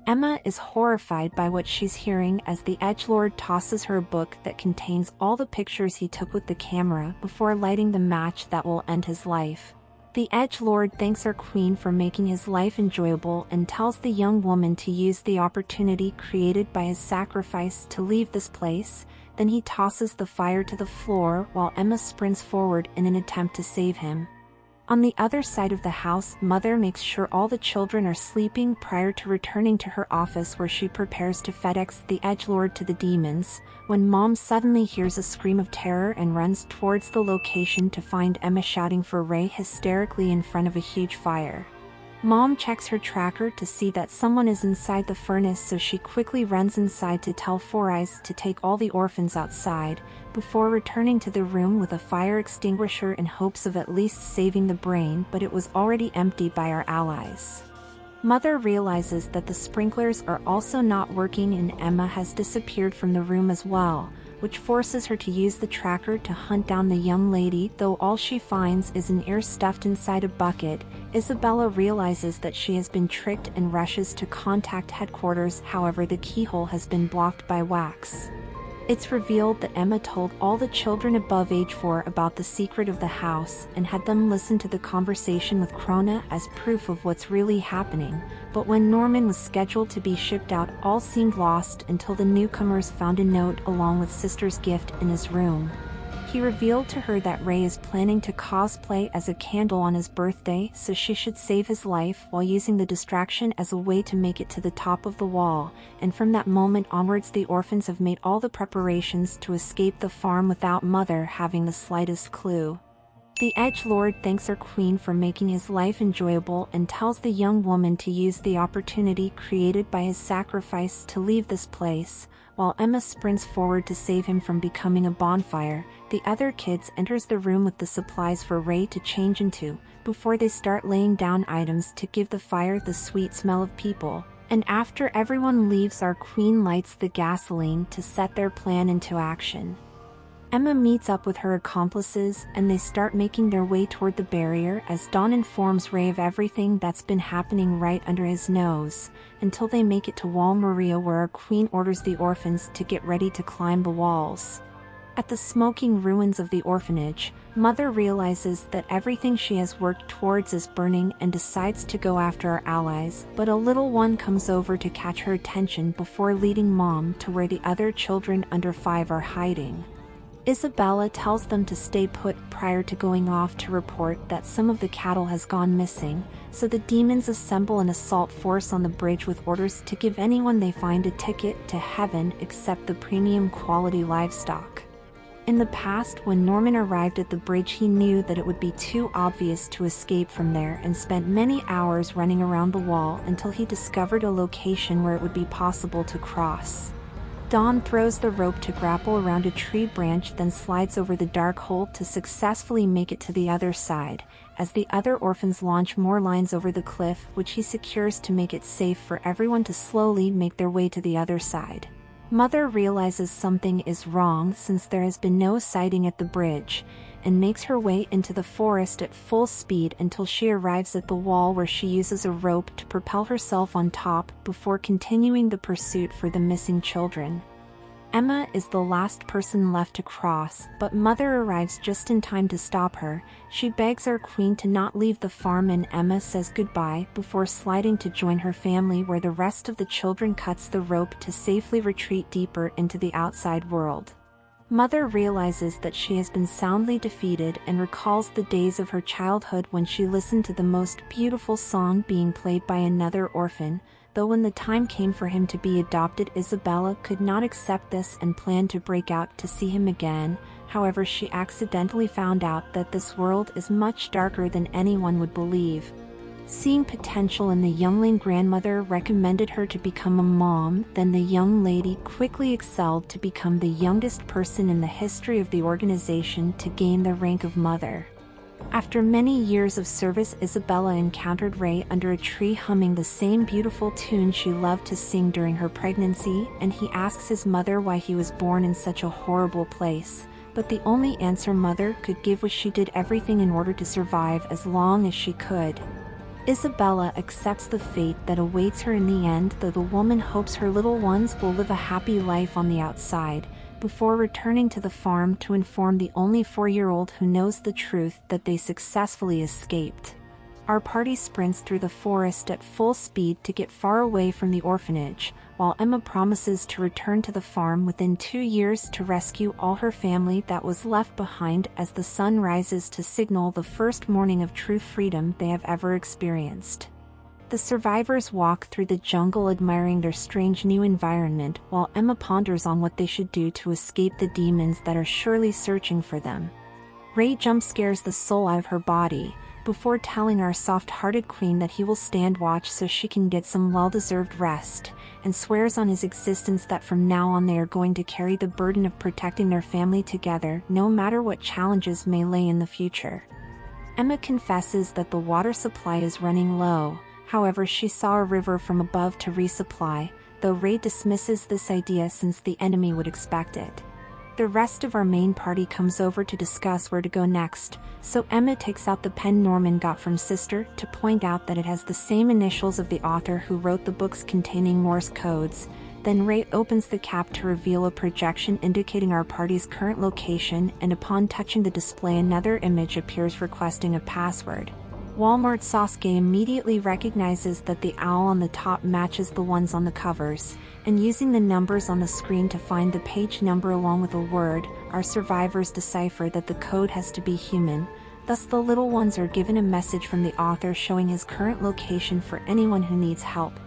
Emma is horrified by what she's hearing as the edgelord tosses her a book that contains all the pictures he took with the camera before lighting the match that will end his life. The edgelord thanks our queen for making his life enjoyable and tells the young woman to use the opportunity created by his sacrifice to leave this place. Then he tosses the fire to the floor while Emma sprints forward in an attempt to save him. On the other side of the house, Mother makes sure all the children are sleeping prior to returning to her office where she prepares to FedEx the edgelord to the demons, when Mom suddenly hears a scream of terror and runs towards the location to find Emma shouting for Ray hysterically in front of a huge fire. Mom checks her tracker to see that someone is inside the furnace, so she quickly runs inside to tell Four Eyes to take all the orphans outside, before returning to the room with a fire extinguisher in hopes of at least saving the brain, but it was already empty by our allies. Mother realizes that the sprinklers are also not working and Emma has disappeared from the room as well, which forces her to use the tracker to hunt down the young lady, though all she finds is an ear stuffed inside a bucket. Isabella realizes that she has been tricked and rushes to contact headquarters, however the keyhole has been blocked by wax. It's revealed that Emma told all the children above age 4 about the secret of the house and had them listen to the conversation with Krona as proof of what's really happening, but when Norman was scheduled to be shipped out, all seemed lost until the newcomers found a note along with Sister's gift in his room. He revealed to her that Ray is planning to cosplay as a candle on his birthday, so she should save his life while using the distraction as a way to make it to the top of the wall, and from that moment onwards the orphans have made all the preparations to escape the farm without Mother having the slightest clue. The edgelord thanks our queen for making his life enjoyable and tells the young woman to use the opportunity created by his sacrifice to leave this place. While Emma sprints forward to save him from becoming a bonfire, the other kids enters the room with the supplies for Ray to change into, before they start laying down items to give the fire the sweet smell of people. And after everyone leaves, our queen lights the gasoline to set their plan into action. Emma meets up with her accomplices and they start making their way toward the barrier as Dawn informs Ray of everything that's been happening right under his nose, until they make it to Wall Maria, where our queen orders the orphans to get ready to climb the walls. At the smoking ruins of the orphanage, Mother realizes that everything she has worked towards is burning and decides to go after our allies, but a little one comes over to catch her attention before leading Mom to where the other children under 5 are hiding. Isabella tells them to stay put prior to going off to report that some of the cattle has gone missing, so the demons assemble an assault force on the bridge with orders to give anyone they find a ticket to heaven except the premium quality livestock. In the past, when Norman arrived at the bridge, he knew that it would be too obvious to escape from there and spent many hours running around the wall until he discovered a location where it would be possible to cross. Dawn throws the rope to grapple around a tree branch, then slides over the dark hole to successfully make it to the other side, as the other orphans launch more lines over the cliff, which he secures to make it safe for everyone to slowly make their way to the other side. Mother realizes something is wrong since there has been no sighting at the bridge, and makes her way into the forest at full speed until she arrives at the wall, where she uses a rope to propel herself on top before continuing the pursuit for the missing children. Emma is the last person left to cross, but Mother arrives just in time to stop her. She begs our queen to not leave the farm and Emma says goodbye before sliding to join her family, where the rest of the children cuts the rope to safely retreat deeper into the outside world. Mother realizes that she has been soundly defeated and recalls the days of her childhood when she listened to the most beautiful song being played by another orphan, though when the time came for him to be adopted, Isabella could not accept this and planned to break out to see him again. However, she accidentally found out that this world is much darker than anyone would believe. Seeing potential in the youngling, grandmother recommended her to become a mom. Then the young lady quickly excelled to become the youngest person in the history of the organization to gain the rank of mother. After many years of service, Isabella encountered Ray under a tree humming the same beautiful tune she loved to sing during her pregnancy, and he asks his mother why he was born in such a horrible place. But the only answer Mother could give was she did everything in order to survive as long as she could. Isabella accepts the fate that awaits her in the end, though the woman hopes her little ones will live a happy life on the outside, before returning to the farm to inform the only 4-year-old who knows the truth that they successfully escaped. Our party sprints through the forest at full speed to get far away from the orphanage, while Emma promises to return to the farm within 2 years to rescue all her family that was left behind as the sun rises to signal the first morning of true freedom they have ever experienced. The survivors walk through the jungle admiring their strange new environment, while Emma ponders on what they should do to escape the demons that are surely searching for them. Ray jump scares the soul out of her body, before telling our soft-hearted queen that he will stand watch so she can get some well-deserved rest, and swears on his existence that from now on they are going to carry the burden of protecting their family together, no matter what challenges may lay in the future. Emma confesses that the water supply is running low, however she saw a river from above to resupply, though Ray dismisses this idea since the enemy would expect it. The rest of our main party comes over to discuss where to go next, so Emma takes out the pen Norman got from Sister to point out that it has the same initials of the author who wrote the books containing Morse codes. Then Ray opens the cap to reveal a projection indicating our party's current location, and upon touching the display another image appears requesting a password. Walmart Sasuke immediately recognizes that the owl on the top matches the ones on the covers, and using the numbers on the screen to find the page number along with a word, our survivors decipher that the code has to be human. Thus the little ones are given a message from the author showing his current location for anyone who needs help.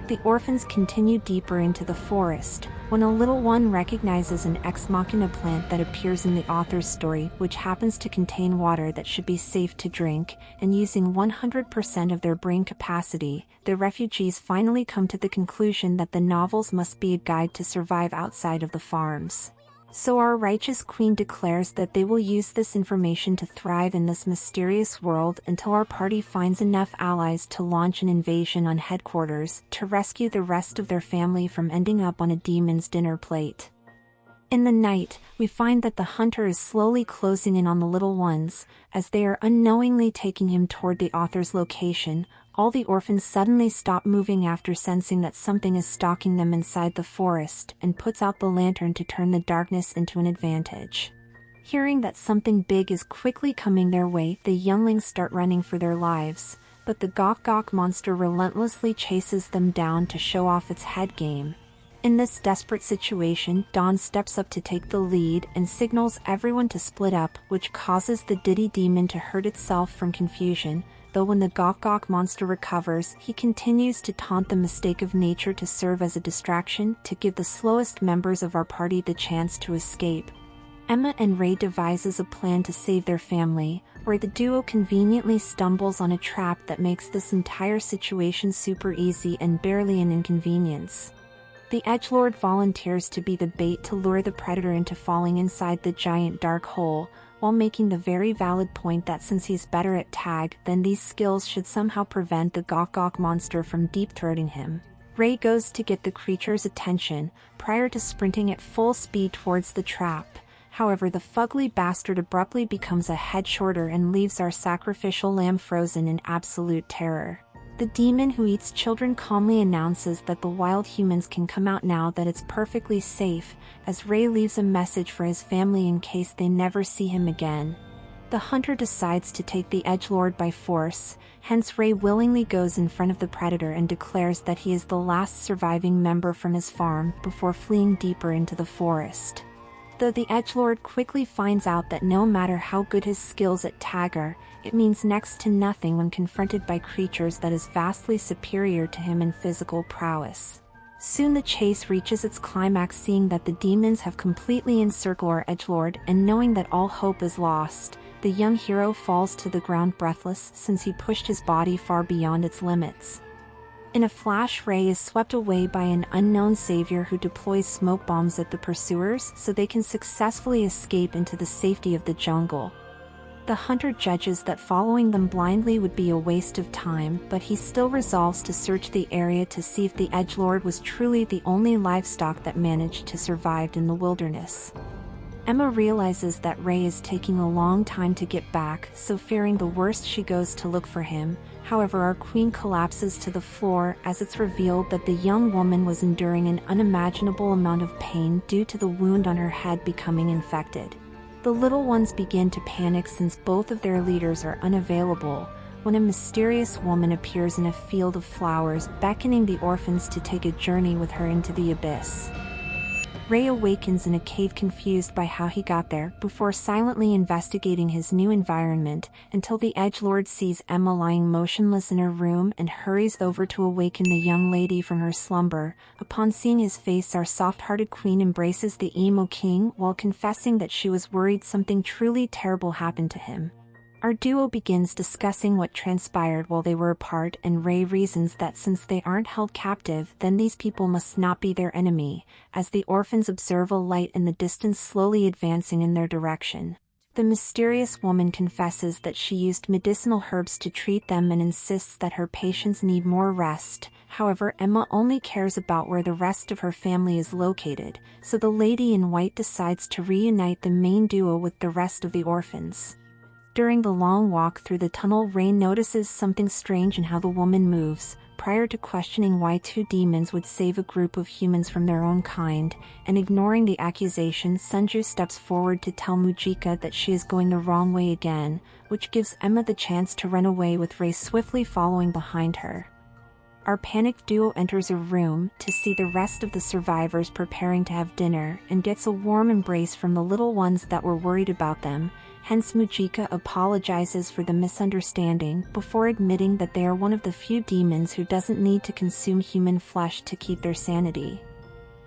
The orphans continue deeper into the forest, when a little one recognizes an ex machina plant that appears in the author's story, which happens to contain water that should be safe to drink, and using 100% of their brain capacity, the refugees finally come to the conclusion that the novels must be a guide to survive outside of the farms. So our righteous queen declares that they will use this information to thrive in this mysterious world until our party finds enough allies to launch an invasion on headquarters to rescue the rest of their family from ending up on a demon's dinner plate. In the night, we find that the hunter is slowly closing in on the little ones, as they are unknowingly taking him toward the author's location. All the orphans suddenly stop moving after sensing that something is stalking them inside the forest, and puts out the lantern to turn the darkness into an advantage. Hearing that something big is quickly coming their way, the younglings start running for their lives, but the Gok monster relentlessly chases them down to show off its head game. In this desperate situation, Dawn steps up to take the lead and signals everyone to split up, which causes the Diddy demon to hurt itself from confusion. Though when the Gok monster recovers, he continues to taunt the mistake of nature to serve as a distraction to give the slowest members of our party the chance to escape. Emma and Ray devises a plan to save their family, where the duo conveniently stumbles on a trap that makes this entire situation super easy and barely an inconvenience. The edgelord volunteers to be the bait to lure the predator into falling inside the giant dark hole, while making the very valid point that since he's better at tag, then these skills should somehow prevent the Gok monster from deep-throating him. Ray goes to get the creature's attention, prior to sprinting at full speed towards the trap. However, the fugly bastard abruptly becomes a head shorter and leaves our sacrificial lamb frozen in absolute terror. The demon who eats children calmly announces that the wild humans can come out now that it's perfectly safe, as Ray leaves a message for his family in case they never see him again. The hunter decides to take the edgelord by force, hence Ray willingly goes in front of the predator and declares that he is the last surviving member from his farm before fleeing deeper into the forest. Though the edgelord quickly finds out that no matter how good his skills at tag are, it means next to nothing when confronted by creatures that is vastly superior to him in physical prowess. Soon the chase reaches its climax, seeing that the demons have completely encircled our edgelord, and knowing that all hope is lost, the young hero falls to the ground breathless since he pushed his body far beyond its limits. In a flash, Ray is swept away by an unknown savior who deploys smoke bombs at the pursuers so they can successfully escape into the safety of the jungle. The hunter judges that following them blindly would be a waste of time, but he still resolves to search the area to see if the edgelord was truly the only livestock that managed to survive in the wilderness. Emma realizes that Ray is taking a long time to get back, so fearing the worst she goes to look for him. However, our queen collapses to the floor as it's revealed that the young woman was enduring an unimaginable amount of pain due to the wound on her head becoming infected. The little ones begin to panic since both of their leaders are unavailable, when a mysterious woman appears in a field of flowers, beckoning the orphans to take a journey with her into the abyss. Ray awakens in a cave confused by how he got there, before silently investigating his new environment, until the edgelord sees Emma lying motionless in her room and hurries over to awaken the young lady from her slumber. Upon seeing his face, our soft-hearted queen embraces the emo king while confessing that she was worried something truly terrible happened to him. Our duo begins discussing what transpired while they were apart, and Ray reasons that since they aren't held captive, then these people must not be their enemy, as the orphans observe a light in the distance slowly advancing in their direction. The mysterious woman confesses that she used medicinal herbs to treat them and insists that her patients need more rest. However, Emma only cares about where the rest of her family is located, so the lady in white decides to reunite the main duo with the rest of the orphans. During the long walk through the tunnel, Ray notices something strange in how the woman moves. Prior to questioning why two demons would save a group of humans from their own kind, and ignoring the accusation, Sanju steps forward to tell Mujika that she is going the wrong way again, which gives Emma the chance to run away, with Ray swiftly following behind her. Our panicked duo enters a room to see the rest of the survivors preparing to have dinner, and gets a warm embrace from the little ones that were worried about them. Hence Mujika apologizes for the misunderstanding, before admitting that they are one of the few demons who doesn't need to consume human flesh to keep their sanity.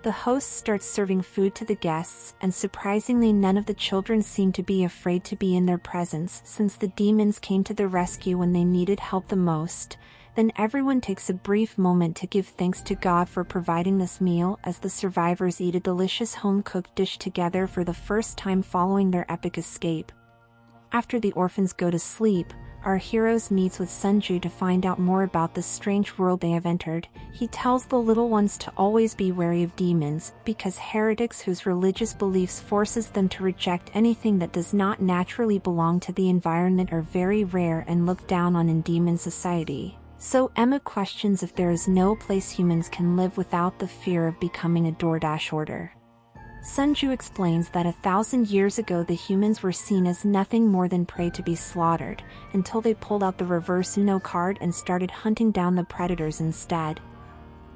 The host starts serving food to the guests, and surprisingly none of the children seem to be afraid to be in their presence, since the demons came to the rescue when they needed help the most. Then everyone takes a brief moment to give thanks to God for providing this meal, as the survivors eat a delicious home-cooked dish together for the first time following their epic escape. After the orphans go to sleep, our heroes meets with Sanju to find out more about the strange world they have entered. He tells the little ones to always be wary of demons, because heretics whose religious beliefs forces them to reject anything that does not naturally belong to the environment are very rare and looked down on in demon society. So Emma questions if there is no place humans can live without the fear of becoming a DoorDash order. Sanju explains that 1,000 years ago the humans were seen as nothing more than prey to be slaughtered, until they pulled out the reverse Uno card and started hunting down the predators instead.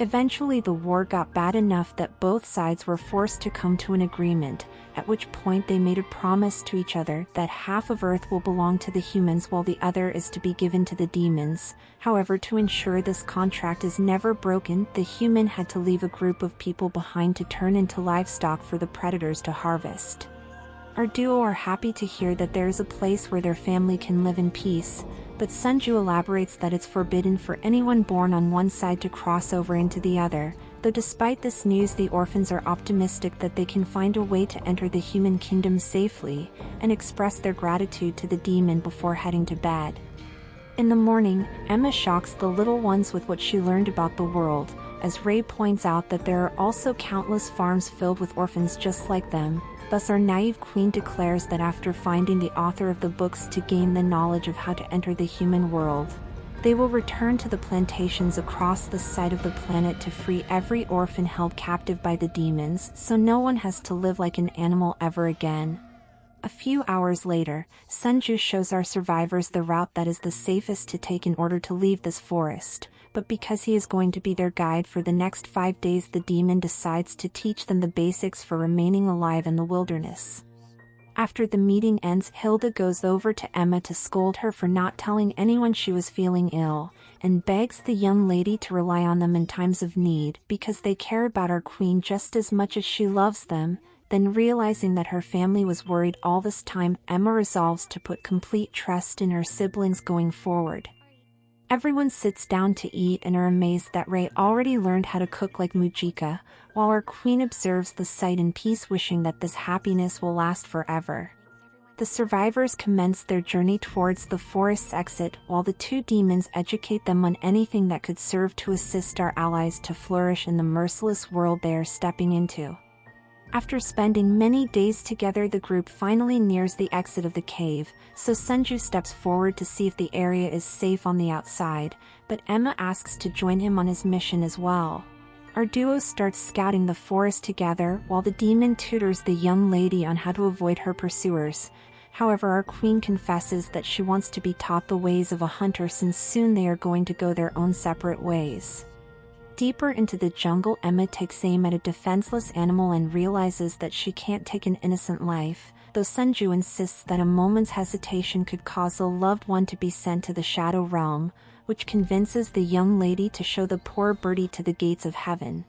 Eventually the war got bad enough that both sides were forced to come to an agreement, at which point they made a promise to each other that half of Earth will belong to the humans while the other is to be given to the demons. However, to ensure this contract is never broken, the human had to leave a group of people behind to turn into livestock for the predators to harvest. Our duo are happy to hear that there is a place where their family can live in peace, but Sanju elaborates that it's forbidden for anyone born on one side to cross over into the other. Though despite this news, the orphans are optimistic that they can find a way to enter the human kingdom safely, and express their gratitude to the demon before heading to bed. In the morning, Emma shocks the little ones with what she learned about the world, as Ray points out that there are also countless farms filled with orphans just like them. Thus our naive queen declares that after finding the author of the books to gain the knowledge of how to enter the human world, they will return to the plantations across the side of the planet to free every orphan held captive by the demons, so no one has to live like an animal ever again. A few hours later, Sanju shows our survivors the route that is the safest to take in order to leave this forest, but because he is going to be their guide for the next 5 days, the demon decides to teach them the basics for remaining alive in the wilderness. After the meeting ends, Hilda goes over to Emma to scold her for not telling anyone she was feeling ill, and begs the young lady to rely on them in times of need because they care about our queen just as much as she loves them. Then, realizing that her family was worried all this time, Emma resolves to put complete trust in her siblings going forward. Everyone sits down to eat and are amazed that Ray already learned how to cook like Mujika, while our queen observes the sight in peace, wishing that this happiness will last forever. The survivors commence their journey towards the forest's exit, while the two demons educate them on anything that could serve to assist our allies to flourish in the merciless world they are stepping into. After spending many days together, the group finally nears the exit of the cave, so Sunju steps forward to see if the area is safe on the outside, but Emma asks to join him on his mission as well. Our duo starts scouting the forest together while the demon tutors the young lady on how to avoid her pursuers. However, our queen confesses that she wants to be taught the ways of a hunter since soon they are going to go their own separate ways. Deeper into the jungle, Emma takes aim at a defenseless animal and realizes that she can't take an innocent life, though Sunju insists that a moment's hesitation could cause a loved one to be sent to the shadow realm, which convinces the young lady to show the poor birdie to the gates of heaven.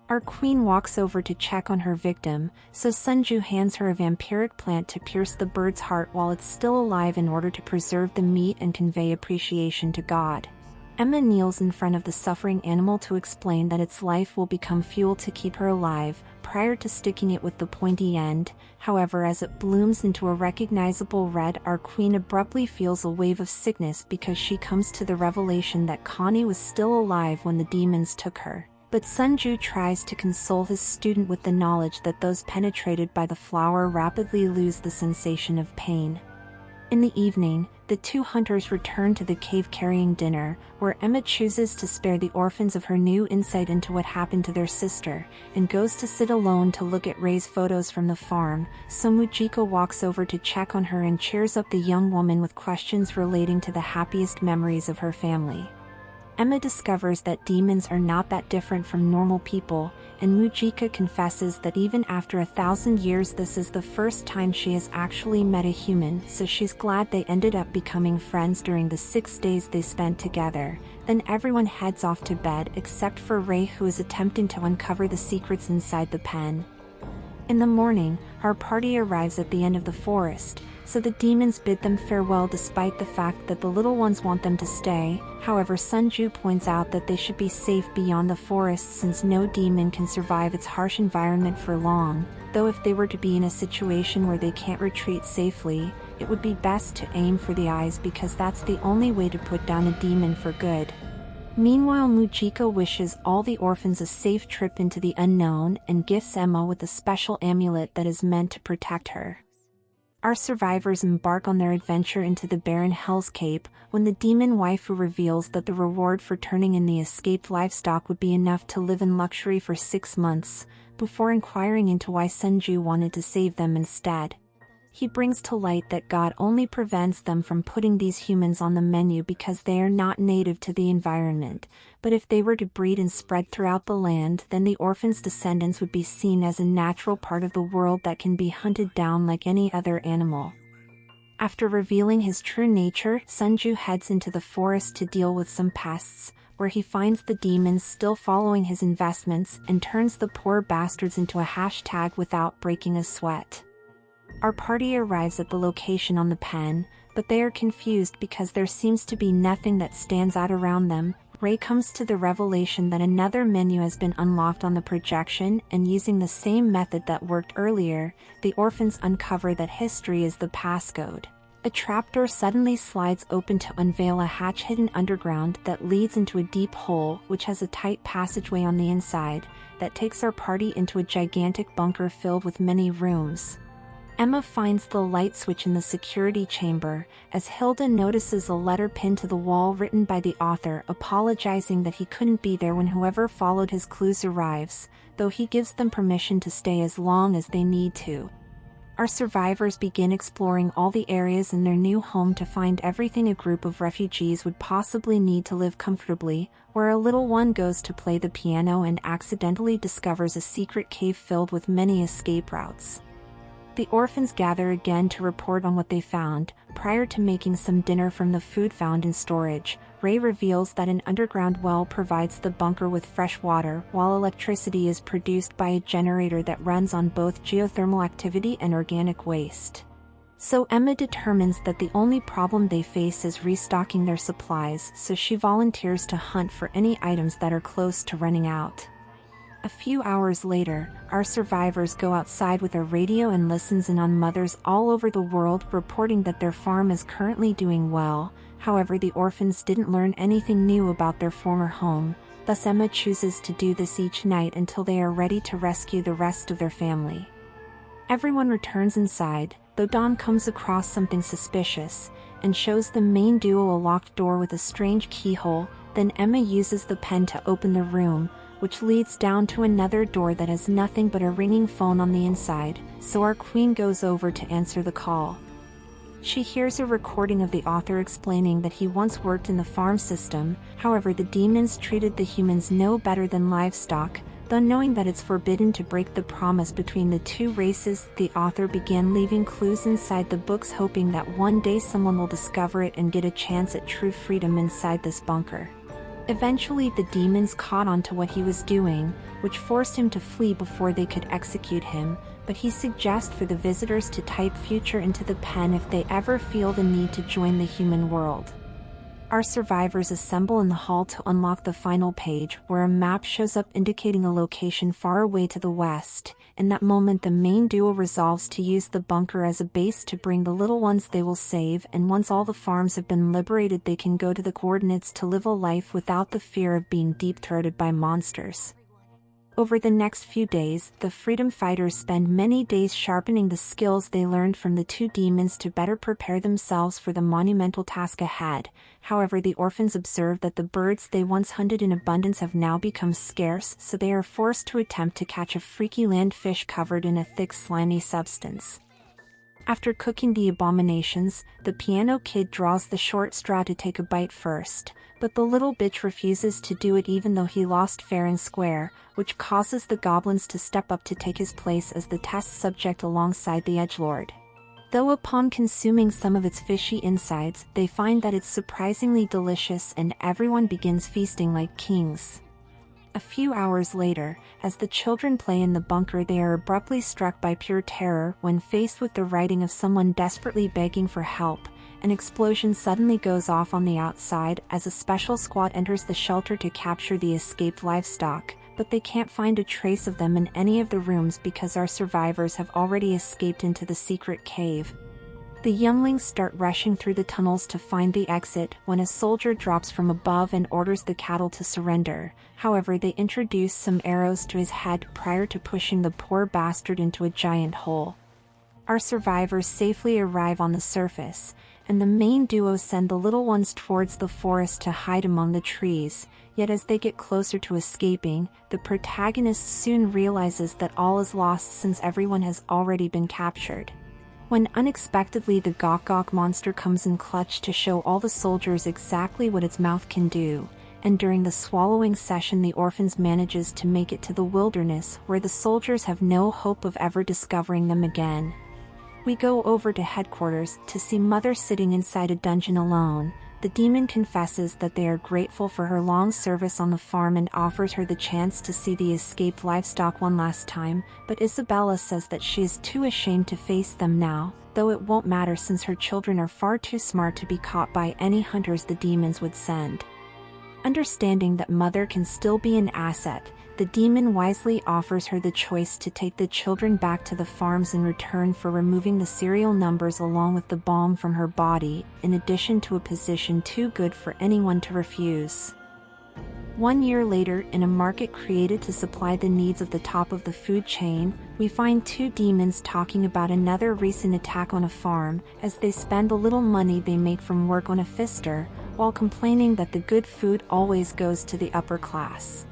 Our queen walks over to check on her victim, so Sunju hands her a vampiric plant to pierce the bird's heart while it's still alive in order to preserve the meat and convey appreciation to God. Emma kneels in front of the suffering animal to explain that its life will become fuel to keep her alive, prior to sticking it with the pointy end. However, as it blooms into a recognizable red, our queen abruptly feels a wave of sickness because she comes to the revelation that Connie was still alive when the demons took her. But Sunju tries to console his student with the knowledge that those penetrated by the flower rapidly lose the sensation of pain. In the evening, the two hunters return to the cave carrying dinner, where Emma chooses to spare the orphans of her new insight into what happened to their sister, and goes to sit alone to look at Ray's photos from the farm, so Mujiko walks over to check on her and cheers up the young woman with questions relating to the happiest memories of her family. Emma discovers that demons are not that different from normal people, and Mujika confesses that even after 1,000 years this is the first time she has actually met a human, so she's glad they ended up becoming friends during the 6 days they spent together. Then everyone heads off to bed except for Ray, who is attempting to uncover the secrets inside the pen. In the morning, our party arrives at the end of the forest, so the demons bid them farewell despite the fact that the little ones want them to stay. However, Sunju points out that they should be safe beyond the forest since no demon can survive its harsh environment for long, though if they were to be in a situation where they can't retreat safely, it would be best to aim for the eyes because that's the only way to put down a demon for good. Meanwhile, Mujiko wishes all the orphans a safe trip into the unknown and gifts Emma with a special amulet that is meant to protect her. Our survivors embark on their adventure into the barren hellscape when the demon waifu reveals that the reward for turning in the escaped livestock would be enough to live in luxury for 6 months, before inquiring into why Sunju wanted to save them instead. He brings to light that God only prevents them from putting these humans on the menu because they are not native to the environment, but if they were to breed and spread throughout the land, then the orphans' descendants would be seen as a natural part of the world that can be hunted down like any other animal. After revealing his true nature, Sunju heads into the forest to deal with some pests, where he finds the demons still following his investments and turns the poor bastards into a hashtag without breaking a sweat. Our party arrives at the location on the pen, but they are confused because there seems to be nothing that stands out around them. Ray comes to the revelation that another menu has been unlocked on the projection, and using the same method that worked earlier, the orphans uncover that history is the passcode. A trapdoor suddenly slides open to unveil a hatch hidden underground that leads into a deep hole which has a tight passageway on the inside that takes our party into a gigantic bunker filled with many rooms. Emma finds the light switch in the security chamber, as Hilda notices a letter pinned to the wall written by the author apologizing that he couldn't be there when whoever followed his clues arrives, though he gives them permission to stay as long as they need to. Our survivors begin exploring all the areas in their new home to find everything a group of refugees would possibly need to live comfortably, where a little one goes to play the piano and accidentally discovers a secret cave filled with many escape routes. The orphans gather again to report on what they found. Prior to making some dinner from the food found in storage, Ray reveals that an underground well provides the bunker with fresh water, while electricity is produced by a generator that runs on both geothermal activity and organic waste. So Emma determines that the only problem they face is restocking their supplies, so she volunteers to hunt for any items that are close to running out. A few hours later, our survivors go outside with a radio and listens in on mothers all over the world reporting that their farm is currently doing well. However, the orphans didn't learn anything new about their former home, Thus Emma chooses to do this each night until they are ready to rescue the rest of their family. Everyone returns inside, though Dom comes across something suspicious, and shows the main duo a locked door with a strange keyhole. Then Emma uses the pen to open the room, which leads down to another door that has nothing but a ringing phone on the inside, so our queen goes over to answer the call. She hears a recording of the author explaining that he once worked in the farm system. However, the demons treated the humans no better than livestock. Though knowing that it's forbidden to break the promise between the two races, the author began leaving clues inside the books, hoping that one day someone will discover it and get a chance at true freedom inside this bunker. Eventually the demons caught on to what he was doing, which forced him to flee before they could execute him, but he suggests for the visitors to type future into the pen if they ever feel the need to join the human world. Our survivors assemble in the hall to unlock the final page, where a map shows up indicating a location far away to the west. In that moment the main duo resolves to use the bunker as a base to bring the little ones they will save, and once all the farms have been liberated they can go to the coordinates to live a life without the fear of being deep-throated by monsters. Over the next few days, the freedom fighters spend many days sharpening the skills they learned from the two demons to better prepare themselves for the monumental task ahead. However, the orphans observe that the birds they once hunted in abundance have now become scarce, so they are forced to attempt to catch a freaky land fish covered in a thick slimy substance. After cooking the abominations, the piano kid draws the short straw to take a bite first, but the little bitch refuses to do it even though he lost fair and square, which causes the goblins to step up to take his place as the test subject alongside the edgelord. Though upon consuming some of its fishy insides, they find that it's surprisingly delicious and everyone begins feasting like kings. A few hours later, as the children play in the bunker, they are abruptly struck by pure terror when faced with the writing of someone desperately begging for help. An explosion suddenly goes off on the outside as a special squad enters the shelter to capture the escaped livestock, but they can't find a trace of them in any of the rooms because our survivors have already escaped into the secret cave. The younglings start rushing through the tunnels to find the exit when a soldier drops from above and orders the cattle to surrender. However, they introduce some arrows to his head prior to pushing the poor bastard into a giant hole. Our survivors safely arrive on the surface, and the main duo send the little ones towards the forest to hide among the trees. Yet as they get closer to escaping, the protagonist soon realizes that all is lost since everyone has already been captured. When unexpectedly the Gok monster comes in clutch to show all the soldiers exactly what its mouth can do, and during the swallowing session the orphans manages to make it to the wilderness where the soldiers have no hope of ever discovering them again. We go over to headquarters to see Mother sitting inside a dungeon alone. The demon confesses that they are grateful for her long service on the farm and offers her the chance to see the escaped livestock one last time, but Isabella says that she is too ashamed to face them now, though it won't matter since her children are far too smart to be caught by any hunters the demons would send. Understanding that Mother can still be an asset, the demon wisely offers her the choice to take the children back to the farms in return for removing the serial numbers along with the bomb from her body, in addition to a position too good for anyone to refuse. 1 year later, in a market created to supply the needs of the top of the food chain, we find two demons talking about another recent attack on a farm, as they spend the little money they make from work on a fister, while complaining that the good food always goes to the upper class.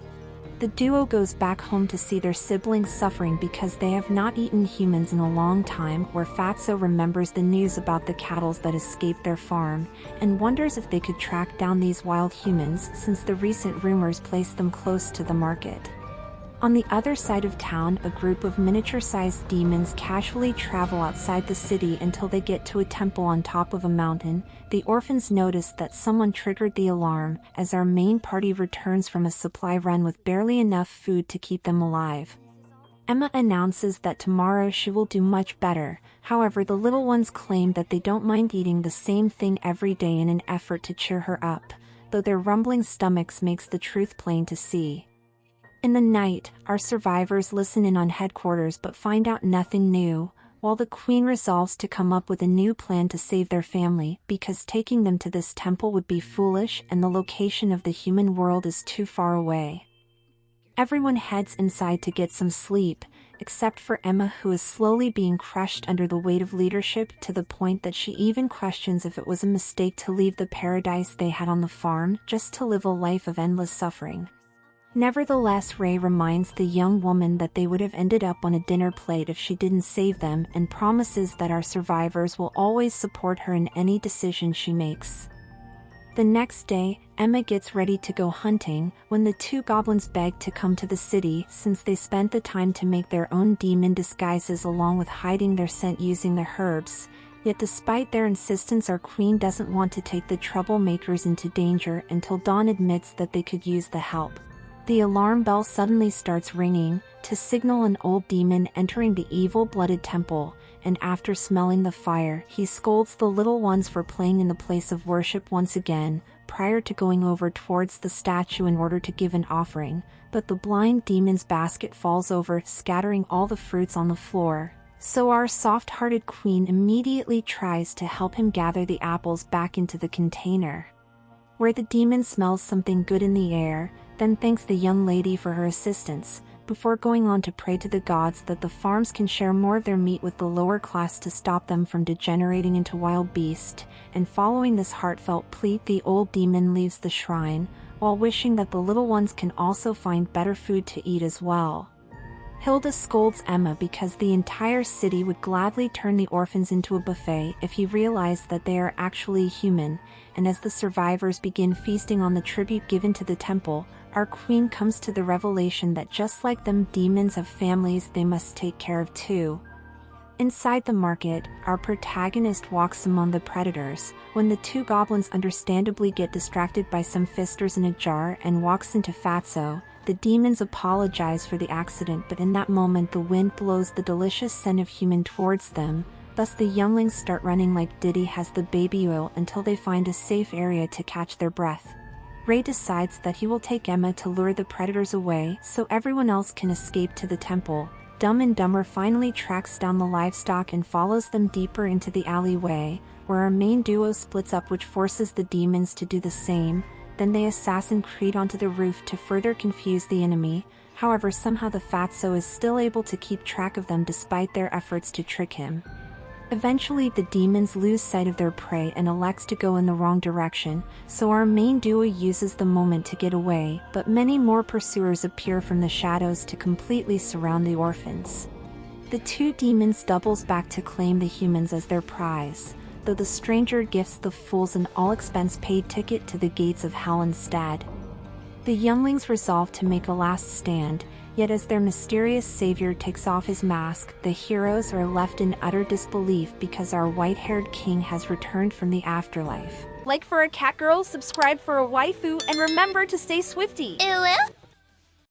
The duo goes back home to see their siblings suffering because they have not eaten humans in a long time, where Fatso remembers the news about the cattle that escaped their farm, and wonders if they could track down these wild humans since the recent rumors placed them close to the market. On the other side of town, a group of miniature-sized demons casually travel outside the city until they get to a temple on top of a mountain. The orphans notice that someone triggered the alarm, as our main party returns from a supply run with barely enough food to keep them alive. Emma announces that tomorrow she will do much better. However, the little ones claim that they don't mind eating the same thing every day in an effort to cheer her up, though their rumbling stomachs makes the truth plain to see. In the night, our survivors listen in on headquarters but find out nothing new. while the queen resolves to come up with a new plan to save their family because taking them to this temple would be foolish and the location of the human world is too far away. Everyone heads inside to get some sleep, except for Emma, who is slowly being crushed under the weight of leadership to the point that she even questions if it was a mistake to leave the paradise they had on the farm just to live a life of endless suffering. Nevertheless, Ray reminds the young woman that they would have ended up on a dinner plate if she didn't save them and promises that our survivors will always support her in any decision she makes. The next day, Emma gets ready to go hunting when the two goblins beg to come to the city since they spent the time to make their own demon disguises along with hiding their scent using the herbs. Yet despite their insistence, our queen doesn't want to take the troublemakers into danger until Dawn admits that they could use the help. The alarm bell suddenly starts ringing to signal an old demon entering the evil-blooded temple, and after smelling the fire, he scolds the little ones for playing in the place of worship once again, prior to going over towards the statue in order to give an offering, but the blind demon's basket falls over, scattering all the fruits on the floor. So our soft-hearted queen immediately tries to help him gather the apples back into the container, where the demon smells something good in the air, then thanks the young lady for her assistance, before going on to pray to the gods that the farms can share more of their meat with the lower class to stop them from degenerating into wild beasts, and following this heartfelt plea, the old demon leaves the shrine, while wishing that the little ones can also find better food to eat as well. Hilda scolds Emma because the entire city would gladly turn the orphans into a buffet if he realized that they are actually human, and as the survivors begin feasting on the tribute given to the temple, our queen comes to the revelation that just like them, demons have families they must take care of too. Inside the market, our protagonist walks among the predators, when the two goblins understandably get distracted by some fisters in a jar and walks into Fatso. The demons apologize for the accident, but in that moment the wind blows the delicious scent of human towards them, thus the younglings start running like Diddy has the baby oil until they find a safe area to catch their breath. Ray decides that he will take Emma to lure the predators away so everyone else can escape to the temple. Dumb and Dumber finally tracks down the livestock and follows them deeper into the alleyway, where our main duo splits up, which forces the demons to do the same. Then they Assassin Creed onto the roof to further confuse the enemy. However, somehow the Fatso is still able to keep track of them despite their efforts to trick him. Eventually the demons lose sight of their prey and elects to go in the wrong direction, so our main duo uses the moment to get away, but many more pursuers appear from the shadows to completely surround the orphans. The two demons doubles back to claim the humans as their prize, though the stranger gifts the fools an all-expense-paid ticket to the gates of hell instead. The younglings resolve to make a last stand, yet as their mysterious savior takes off his mask, the heroes are left in utter disbelief because our white-haired king has returned from the afterlife. Like for a cat girl, subscribe for a waifu, and remember to stay swifty. Ooh.